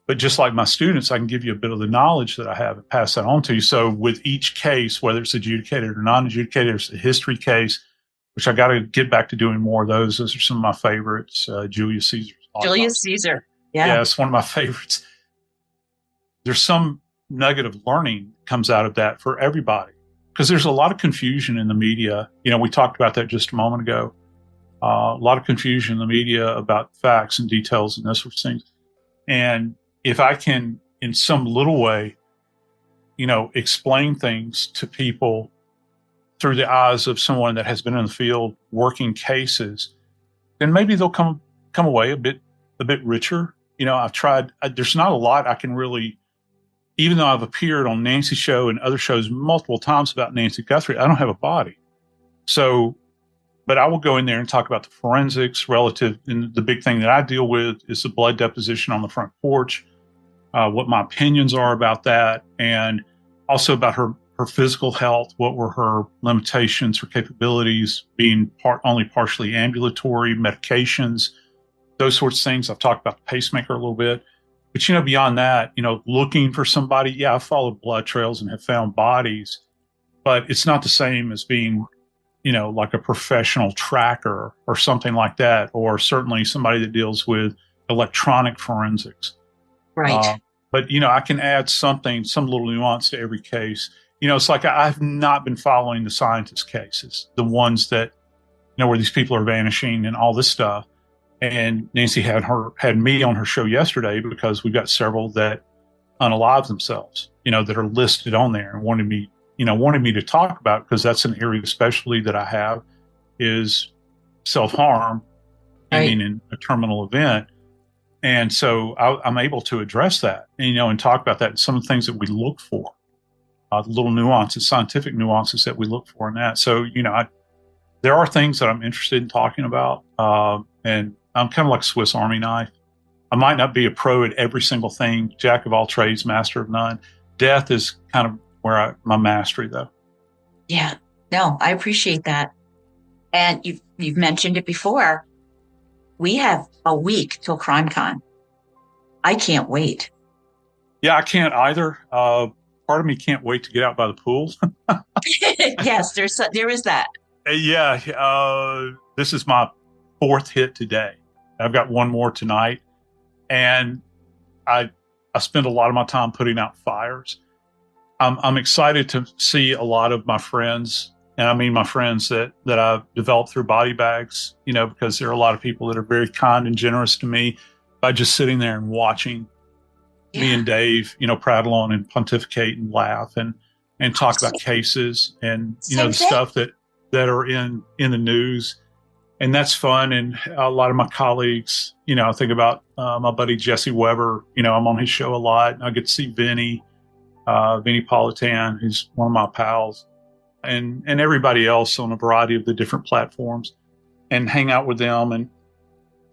But just like my students, I can give you a bit of the knowledge that I have and pass that on to you. So with each case, whether it's adjudicated or non-adjudicated, it's a history case, which I got to get back to doing more of those. Those are some of my favorites. Julius Caesar. Julius Caesar. Yeah, it's one of my favorites. There's some nugget of learning comes out of that for everybody because there's a lot of confusion in the media. You know, we talked about that just a moment ago. A lot of confusion in the media about facts and details and those sorts of things. And if I can, in some little way, you know, explain things to people through the eyes of someone that has been in the field working cases, then maybe they'll come away a bit richer. You know, I've tried. There's not a lot I can really, even though I've appeared on Nancy's show and other shows multiple times about Nancy Guthrie, I don't have a body. So, but I will go in there and talk about the forensics relative. And the big thing that I deal with is the blood deposition on the front porch, what my opinions are about that, and also about her her physical health, what were her limitations, her capabilities, being only partially ambulatory, medications, those sorts of things. I've talked about the pacemaker a little bit. But, beyond that, looking for somebody, yeah, I followed blood trails and have found bodies, but it's not the same as being, like a professional tracker or something like that, or certainly somebody that deals with electronic forensics. Right. But, I can add some little nuance to every case. It's like I've not been following the scientist cases, the ones that, where these people are vanishing and all this stuff. And Nancy had me on her show yesterday because we've got several that unalive themselves, that are listed on there, and wanted me to talk about, because that's an area especially that I have, is self-harm, ending in a terminal event. And so I'm able to address that, and talk about that, and some of the things that we look for, the little nuances, scientific nuances that we look for in that. So, there are things that I'm interested in talking about, and I'm kind of like a Swiss Army knife. I might not be a pro at every single thing, jack of all trades, master of none. Death is kind of where my mastery, though. Yeah, no, I appreciate that. And you've mentioned it before. We have a week till CrimeCon. I can't wait. Yeah, I can't either. Part of me can't wait to get out by the pool. Yes, there is that. Yeah, this is my 4th hit today. I've got one more tonight, and I spend a lot of my time putting out fires. I'm excited to see a lot of my friends, and I mean my friends that I've developed through body bags, because there are a lot of people that are very kind and generous to me by just sitting there and watching me and Dave, prattle on and pontificate and laugh and talk about cases and, the stuff that are in the news. And that's fun. And a lot of my colleagues, I think about my buddy Jesse Weber. I'm on his show a lot. And I get to see Vinny Politan, who's one of my pals, and everybody else on a variety of the different platforms, and hang out with them and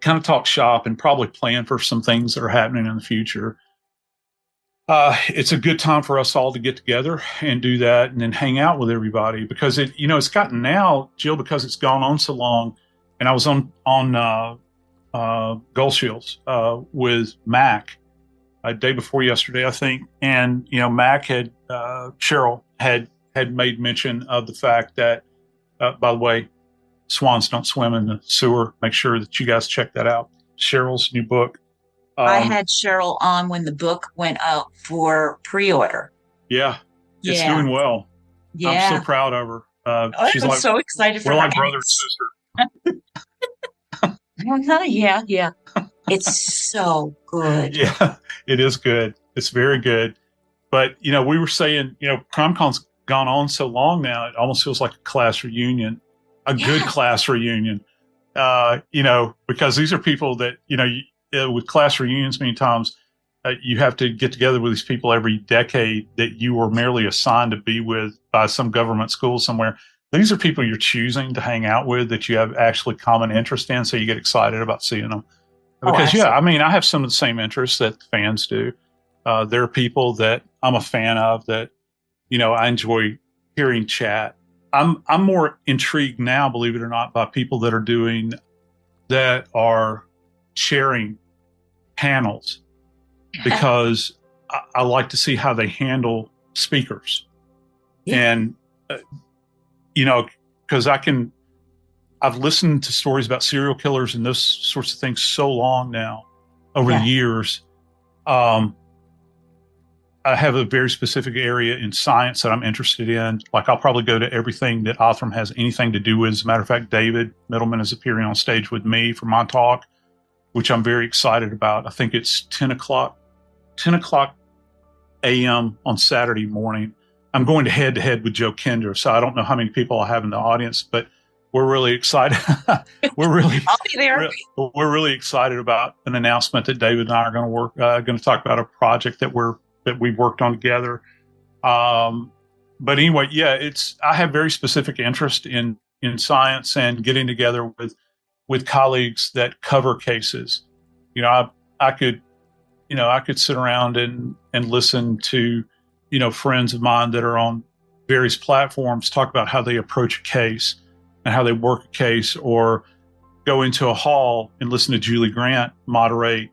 kind of talk shop and probably plan for some things that are happening in the future. It's a good time for us all to get together and do that, and then hang out with everybody, because it's gotten now, Jill, because it's gone on so long. And I was on Gold Shields with Mac a day before yesterday, I think. And, Mac Cheryl had made mention of the fact that, by the way, swans don't swim in the sewer. Make sure that you guys check that out. Cheryl's new book. I had Cheryl on when the book went out for pre-order. Yeah. It's doing well. Yeah. I'm so proud of her. She's I'm so excited for her. We're like brother and sister. Yeah. It's so good. Yeah, it is good. It's very good. But, we were saying, CrimeCon's gone on so long now, it almost feels like a class reunion, good class reunion, because these are people that, with class reunions, many times you have to get together with these people every decade that you were merely assigned to be with by some government school somewhere. These are people you're choosing to hang out with, that you have actually common interest in, so you get excited about seeing them. Because, I have some of the same interests that fans do. There are people that I'm a fan of that, I enjoy hearing chat. I'm more intrigued now, believe it or not, by people that are chairing panels, because I like to see how they handle speakers. And, because I've listened to stories about serial killers and those sorts of things so long now over the years. I have a very specific area in science that I'm interested in. Like, I'll probably go to everything that Othram has anything to do with. As a matter of fact, David Middleman is appearing on stage with me for my talk, which I'm very excited about. I think it's 10 o'clock a.m. on Saturday morning. I'm going to head with Joe Kinder, so I don't know how many people I have in the audience, but we're really excited. I'll be there. We're really excited about an announcement that David and I are going to talk about a project that we've worked on together. But anyway, I have very specific interest in science and getting together with colleagues that cover cases. I could sit around and listen to, friends of mine that are on, various platforms talk about how they approach a case and how they work a case, or go into a hall and listen to Julie Grant moderate.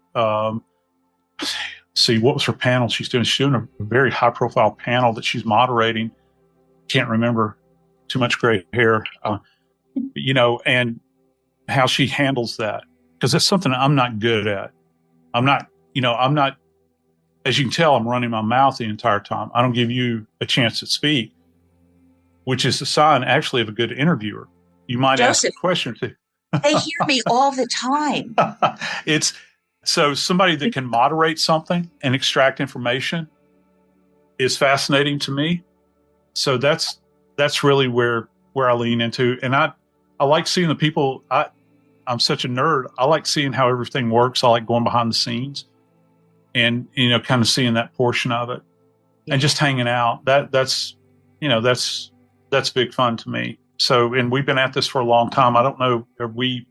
See, what was her panel she's doing? She's doing a very high profile panel that she's moderating. Can't remember, too much gray hair, and how she handles that. Because that's something I'm not good at. I'm not, as you can tell, I'm running my mouth the entire time. I don't give you a chance to speak, which is a sign actually of a good interviewer. You might ask a question or two. They hear me all the time. It's so somebody that can moderate something and extract information is fascinating to me. So that's really where I lean into. And I like seeing the people. I'm such a nerd. I like seeing how everything works. I like going behind the scenes and, kind of seeing that portion of it and just hanging out. That's big fun to me. So, and we've been at this for a long time. I don't know, have we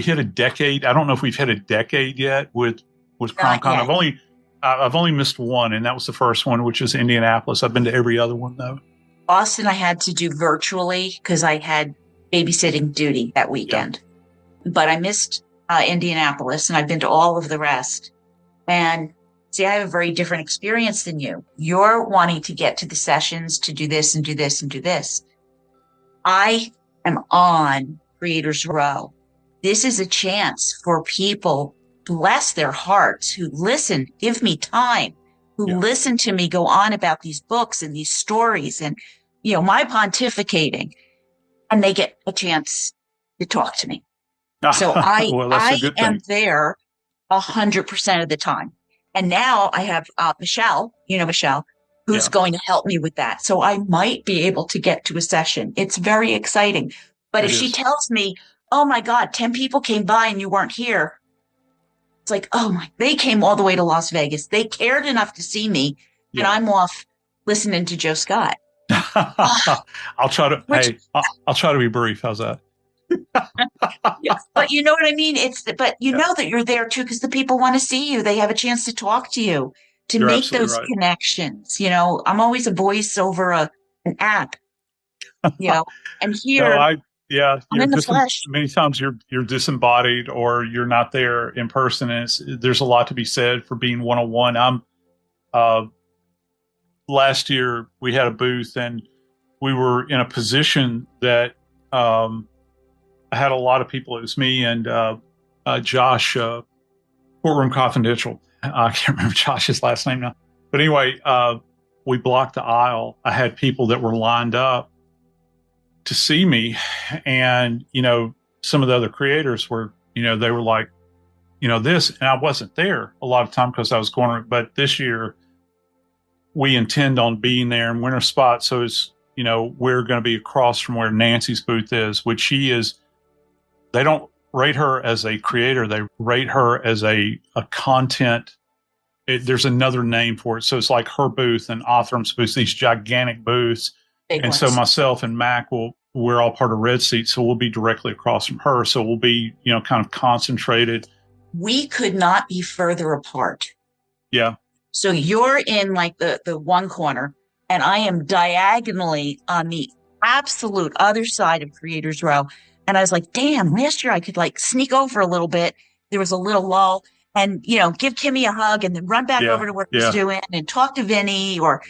hit a decade? I don't know if we've hit a decade yet with CrimeCon. I've only missed one, and that was the first one, which is Indianapolis. I've been to every other one though. Austin, I had to do virtually because I had babysitting duty that weekend. Yeah. But I missed Indianapolis, and I've been to all of the rest. And see, I have a very different experience than you. You're wanting to get to the sessions to do this and do this and do this. I am on Creators Row. This is a chance for people, bless their hearts, who listen, give me time, who listen to me go on about these books and these stories and, my pontificating, and they get a chance to talk to me. So I am there 100% of the time. And now I have Michelle, Michelle, who's going to help me with that. So I might be able to get to a session. It's very exciting. But if she tells me, oh my God, 10 people came by and you weren't here. It's like, they came all the way to Las Vegas. They cared enough to see me, and I'm off listening to Joe Scott. I'll try to be brief. How's that? But you know what I mean? Know that you're there too, because the people want to see you. They have a chance to talk to you, to make those connections. I'm always a voice over an app, and here I'm in the flesh. Many times you're disembodied or you're not there in person. And there's a lot to be said for being one-on-one. Last year we had a booth and we were in a position that, I had a lot of people. It was me and Josh, Courtroom Confidential. I can't remember Josh's last name now. But anyway, we blocked the aisle. I had people that were lined up to see me. And, some of the other creators were, they were like, this. And I wasn't there a lot of time because I was going. But this year, we intend on being there in winter spot. So it's, we're going to be across from where Nancy's booth is, which she is. They don't rate her as a creator. They rate her as a content. There's another name for it. So it's like her booth and Othram's booth, these gigantic booths. So myself and Mac we're all part of Red Seat. So we'll be directly across from her. So we'll be, kind of concentrated. We could not be further apart. Yeah. So you're in like the one corner and I am diagonally on the absolute other side of Creators Row. And I was like, damn, last year I could like sneak over a little bit. There was a little lull and, give Kimmy a hug and then run back over to what he's doing and talk to Vinny or,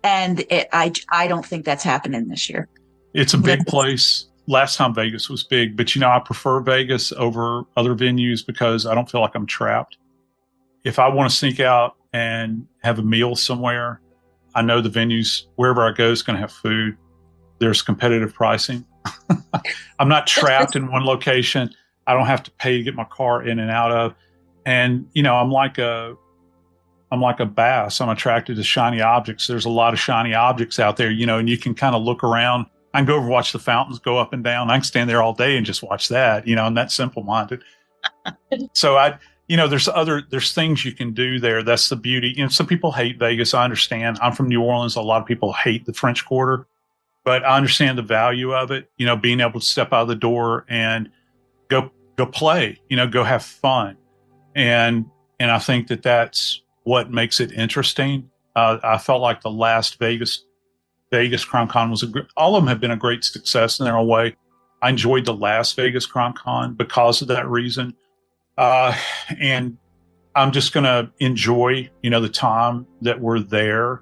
and I don't think that's happening this year. It's a big place. Last time Vegas was big, but I prefer Vegas over other venues because I don't feel like I'm trapped. If I want to sneak out and have a meal somewhere, I know the venues, wherever I go, is going to have food. There's competitive pricing. I'm not trapped in one location. I don't have to pay to get my car in and out of. And, I'm like a bass. I'm attracted to shiny objects. There's a lot of shiny objects out there, and you can kind of look around. I can go over and watch the fountains go up and down. I can stand there all day and just watch that, I'm that simple-minded. So there's things you can do there. That's the beauty. Some people hate Vegas. I understand. I'm from New Orleans. A lot of people hate the French Quarter. But I understand the value of it, being able to step out of the door and go play, go have fun. And I think that's what makes it interesting. I felt like the last Vegas Vegas CrimeCon was all of them have been a great success in their own way. I enjoyed the Las Vegas CrimeCon because of that reason. And I'm just going to enjoy, the time that we're there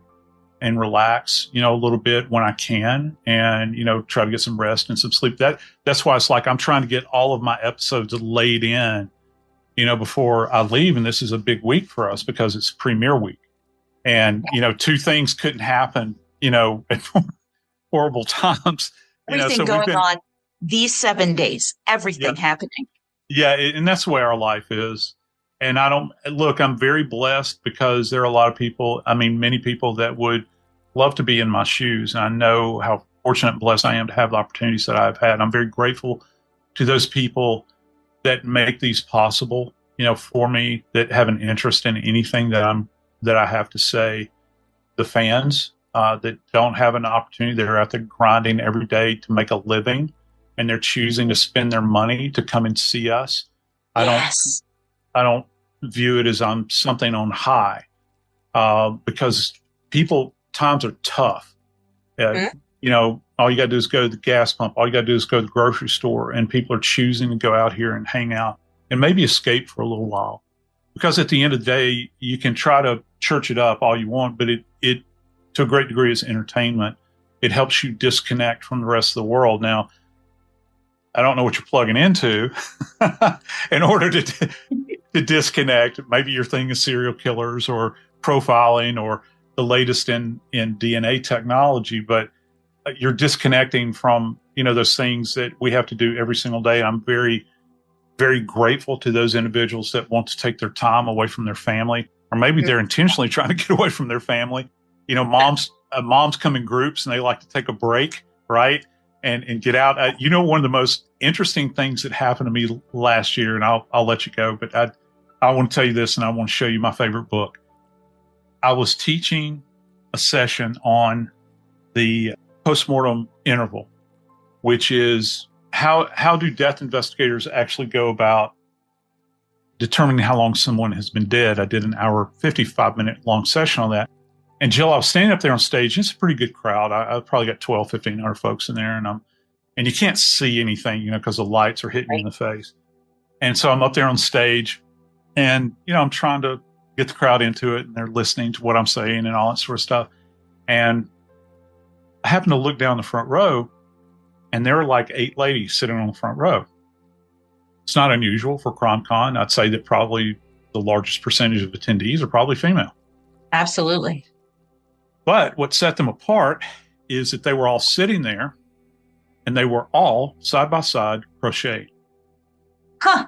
and relax, a little bit when I can, and, try to get some rest and some sleep. That's why it's like I'm trying to get all of my episodes laid in, before I leave. And this is a big week for us because it's premiere week. And, two things couldn't happen, at horrible times. Everything going on these 7 days, everything happening. Yeah. And that's the way our life is. And I'm very blessed because there are a lot of people, many people that would love to be in my shoes. And I know how fortunate and blessed I am to have the opportunities that I've had. I'm very grateful to those people that make these possible, for me, that have an interest in anything that I have to say. The fans that don't have an opportunity, they're out there grinding every day to make a living, and they're choosing to spend their money to come and see us. Yes. I don't view it as I'm something on high, because times are tough. All you got to do is go to the gas pump. All you got to do is go to the grocery store, and people are choosing to go out here and hang out and maybe escape for a little while. Because at the end of the day, you can try to church it up all you want, but it to a great degree is entertainment. It helps you disconnect from the rest of the world. Now, I don't know what you're plugging into in order to disconnect. Maybe your thing is serial killers or profiling or the latest in DNA technology, but you're disconnecting from, those things that we have to do every single day. I'm very, very grateful to those individuals that want to take their time away from their family, or maybe they're intentionally trying to get away from their family. Moms come in groups and they like to take a break, right? And get out. One of the most interesting things that happened to me last year, and I'll let you go, but I want to tell you this, and I want to show you my favorite book. I was teaching a session on the postmortem interval, which is how do death investigators actually go about determining how long someone has been dead. I did an hour, 55-minute long session on that. And Jill, I was standing up there on stage. It's a pretty good crowd. I probably got 1,500 folks in there, and you can't see anything, because the lights are hitting you in the face. And so I'm up there on stage, and I'm trying to get the crowd into it, and they're listening to what I'm saying and all that sort of stuff. And I happened to look down the front row, and there were like 8 ladies sitting on the front row. It's not unusual for CrimeCon. I'd say that probably the largest percentage of attendees are probably female. Absolutely. But what set them apart is that they were all sitting there, and they were all side by side crocheting. Huh.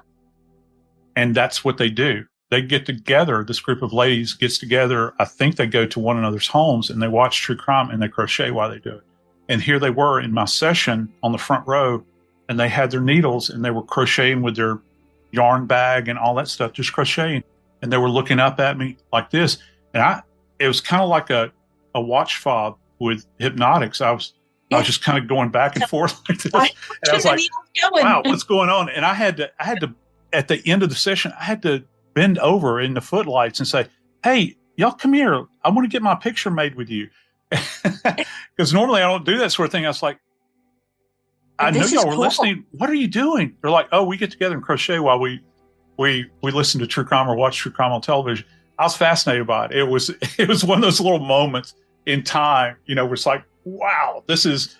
And that's what they do. They get together. This group of ladies gets together. I think they go to one another's homes and they watch true crime and they crochet while they do it. And here they were in my session on the front row, and they had their needles and they were crocheting with their yarn bag and all that stuff, just crocheting. And they were looking up at me like this. And it was kind of like a watch fob with hypnotics. I was just kind of going back and forth like this. And I was like, wow, what's going on? And I had to, at the end of the session, I had to bend over in the footlights and say, hey, y'all come here. I want to get my picture made with you. Because normally I don't do that sort of thing. I was like, I know y'all were listening. What are you doing? They're like, oh, we get together and crochet while we listen to true crime or watch true crime on television. I was fascinated by it. It was one of those little moments in time, where it's like, wow, this is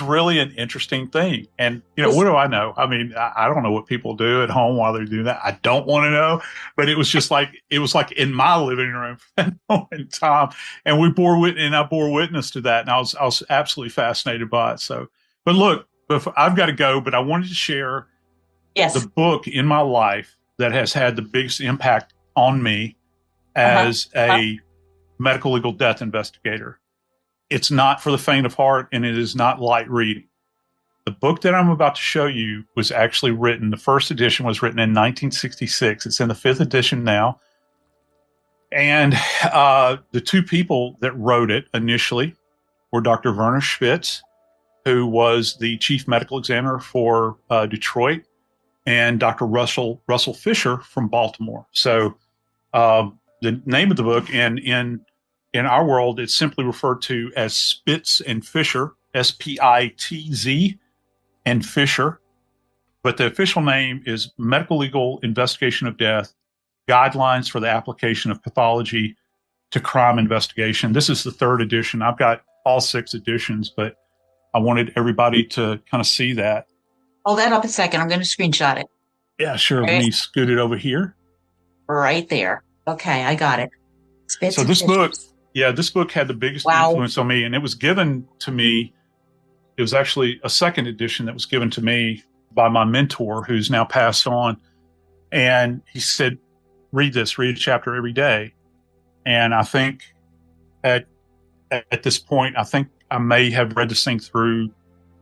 really an interesting thing. And, what do I know? I mean, I don't know what people do at home while they're doing that. I don't want to know, but it was just like, in my living room in time. And I bore witness to that. And I was absolutely fascinated by it. So, but look, I've got to go, but I wanted to share the book in my life that has had the biggest impact on me as a medical legal death investigator. It's not for the faint of heart, and it is not light reading. The book that I'm about to show you was actually written, the first edition was written in 1966. It's in the 5th edition now. And the 2 people that wrote it initially were Dr. Werner Spitz, who was the chief medical examiner for Detroit, and Dr. Russell Fisher from Baltimore. So the name of the book in In our world, it's simply referred to as Spitz and Fisher, Spitz and Fisher. But the official name is Medical Legal Investigation of Death, Guidelines for the Application of Pathology to Crime Investigation. This is the third edition. I've got all 6 editions, but I wanted everybody to kind of see that. Hold that up a second. I'm going to screenshot it. Yeah, sure. Let me scoot it over here. Right there. Okay, I got it. So this book had the biggest influence on me, and it was given to me. It was actually a second edition that was given to me by my mentor, who's now passed on. And he said, read a chapter every day. And I think at this point, I think I may have read this thing through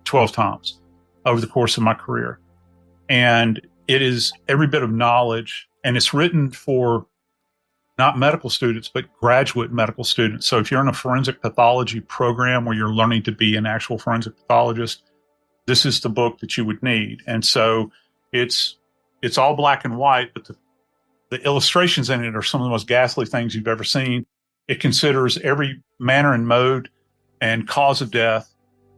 12 times over the course of my career. And it is every bit of knowledge, and it's written for not medical students, but graduate medical students. So if you're in a forensic pathology program where you're learning to be an actual forensic pathologist, this is the book that you would need. And so it's all black and white, but the illustrations in it are some of the most ghastly things you've ever seen. It considers every manner and mode and cause of death,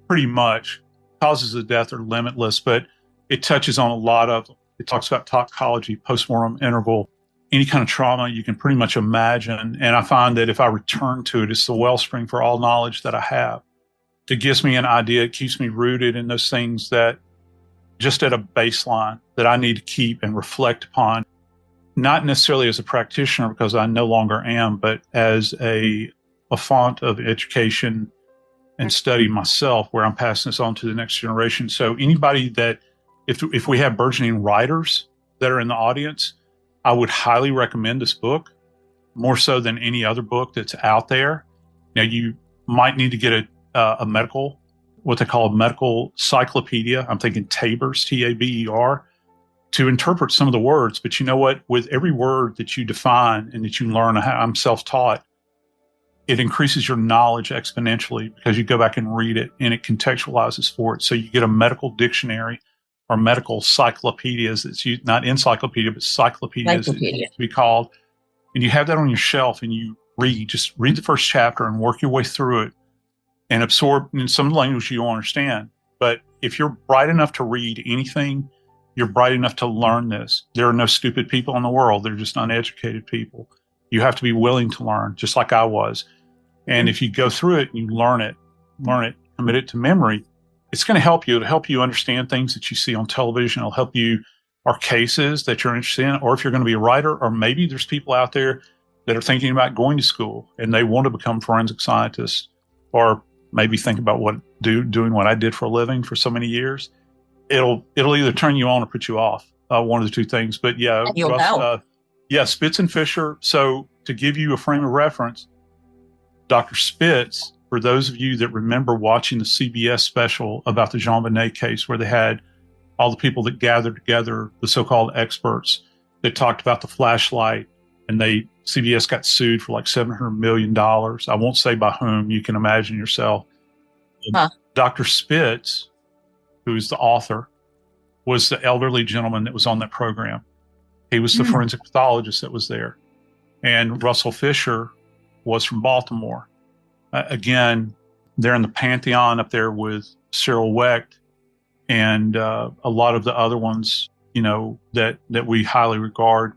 pretty much. Causes of death are limitless, but it touches on a lot of them. It talks about toxicology, postmortem interval, any kind of trauma you can pretty much imagine. And I find that if I return to it, it's the wellspring for all knowledge that I have. It gives me an idea. It keeps me rooted in those things that just at a baseline that I need to keep and reflect upon, not necessarily as a practitioner because I no longer am, but as a font of education and study myself, where I'm passing this on to the next generation. So anybody that, if we have burgeoning writers that are in the audience, I would highly recommend this book, more so than any other book that's out there. Now, you might need to get a medical, what they call a medical cyclopedia. I'm thinking Taber's, Taber, to interpret some of the words. But you know what? With every word that you define and that you learn, I'm self-taught, it increases your knowledge exponentially because you go back and read it and it contextualizes for it. So you get a medical dictionary or medical cyclopedias. It's not encyclopedia, but cyclopedias to be called. And you have that on your shelf and you just read the first chapter and work your way through it and absorb in some language you don't understand. But if you're bright enough to read anything, you're bright enough to learn this. There are no stupid people in the world. They're just uneducated people. You have to be willing to learn, just like I was. And if you go through it and you learn it, commit it to memory, it's going to help you. It'll help you understand things that you see on television. It'll help you, or cases that you're interested in, or if you're going to be a writer, or maybe there's people out there that are thinking about going to school and they want to become forensic scientists, or maybe think about doing what I did for a living for so many years. It'll either turn you on or put you off. One of the two things. But yeah, Spitz and Fisher. So to give you a frame of reference, Dr. Spitz, for those of you that remember watching the CBS special about the Jean Bonnet case, where they had all the people that gathered together, the so-called experts that talked about the flashlight, and CBS got sued for like $700 million. I won't say by whom. You can imagine yourself. Dr. Spitz, who's the author, was the elderly gentleman that was on that program. He was the forensic pathologist that was there. And Russell Fisher was from Baltimore. Again, they're in the pantheon up there with Cyril Wecht and a lot of the other ones, that we highly regard,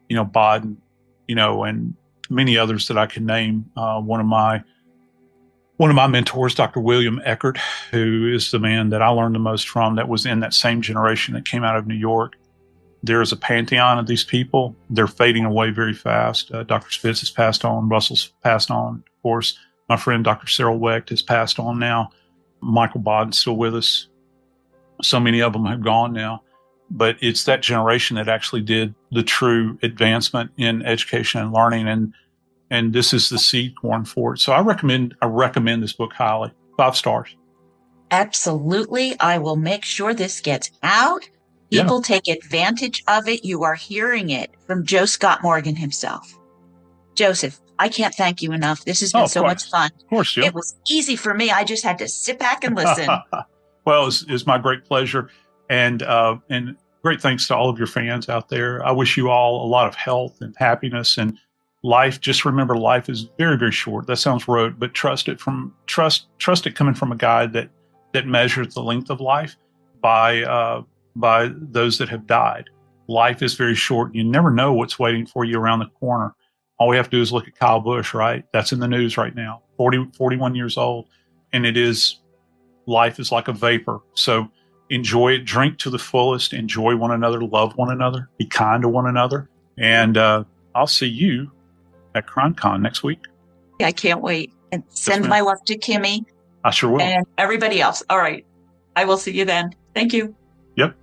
Bodden, and many others that I can name. One of my mentors, Dr. William Eckert, who is the man that I learned the most from, that was in that same generation that came out of New York. There is a pantheon of these people. They're fading away very fast. Dr. Spitz has passed on. Russell's passed on. Of course, my friend Dr. Cyril Wecht has passed on now. Michael Bodden's still with us. So many of them have gone now. But it's that generation that actually did the true advancement in education and learning. And this is the seed corn for it. So I recommend this book highly. 5 stars. Absolutely. I will make sure this gets out. People take advantage of it. You are hearing it from Joe Scott Morgan himself. Joseph, I can't thank you enough. This has been so much fun. Of course, Jill. It was easy for me. I just had to sit back and listen. Well, it's my great pleasure. And great thanks to all of your fans out there. I wish you all a lot of health and happiness. And life, just remember life is very, very short. That sounds rote, but trust it coming from a guy that measures the length of life by those that have died. Life is very short. You never know what's waiting for you around the corner. All we have to do is look at Kyle Busch, right? That's in the news right now, 41 years old. And life is like a vapor. So enjoy it, drink to the fullest, enjoy one another, love one another, be kind to one another. And I'll see you at CrimeCon next week. I can't wait. And send my love to Kimmy. I sure will. And everybody else. All right. I will see you then. Thank you. Yep.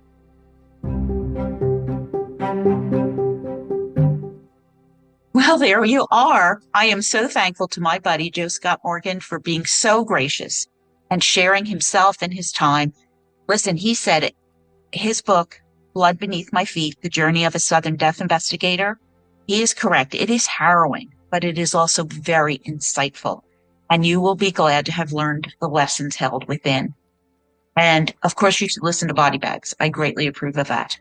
Well, there you are. I am so thankful to my buddy, Joe Scott Morgan, for being so gracious and sharing himself and his time. Listen, he said it. His book, Blood Beneath My Feet, The Journey of a Southern Death Investigator, he is correct. It is harrowing, but it is also very insightful. And you will be glad to have learned the lessons held within. And of course, you should listen to Body Bags. I greatly approve of that.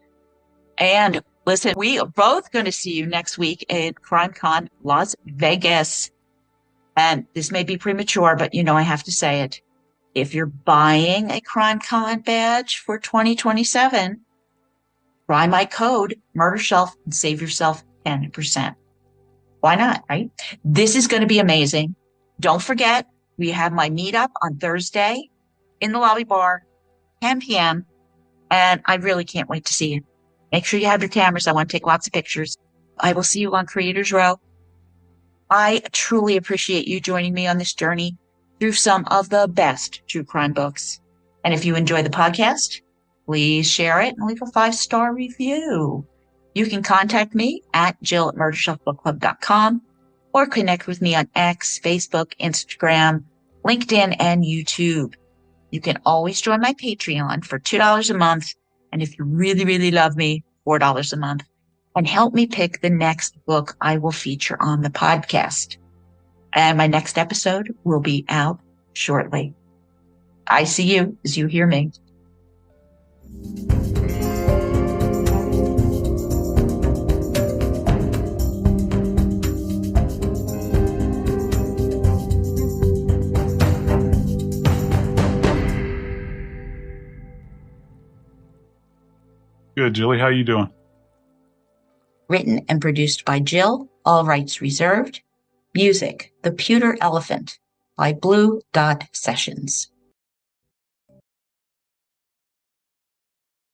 And listen, we are both going to see you next week at CrimeCon Las Vegas. And this may be premature, but I have to say it. If you're buying a CrimeCon badge for 2027, try my code murdershelf and save yourself 10%. Why not, right? This is going to be amazing. Don't forget, we have my meetup on Thursday in the lobby bar, 10 p.m. And I really can't wait to see you. Make sure you have your cameras. I want to take lots of pictures. I will see you on Creators Row. I truly appreciate you joining me on this journey through some of the best true crime books. And if you enjoy the podcast, please share it and leave a 5-star review. You can contact me at Jill@murdershelfbookclub.com or connect with me on X, Facebook, Instagram, LinkedIn, and YouTube. You can always join my Patreon for $2 a month. And if you really, really love me, $4 a month. And help me pick the next book I will feature on the podcast. And my next episode will be out shortly. I see you as you hear me. Good, Jilly. How you doing? Written and produced by Jill, all rights reserved. Music, The Pewter Elephant by Blue Dot Sessions.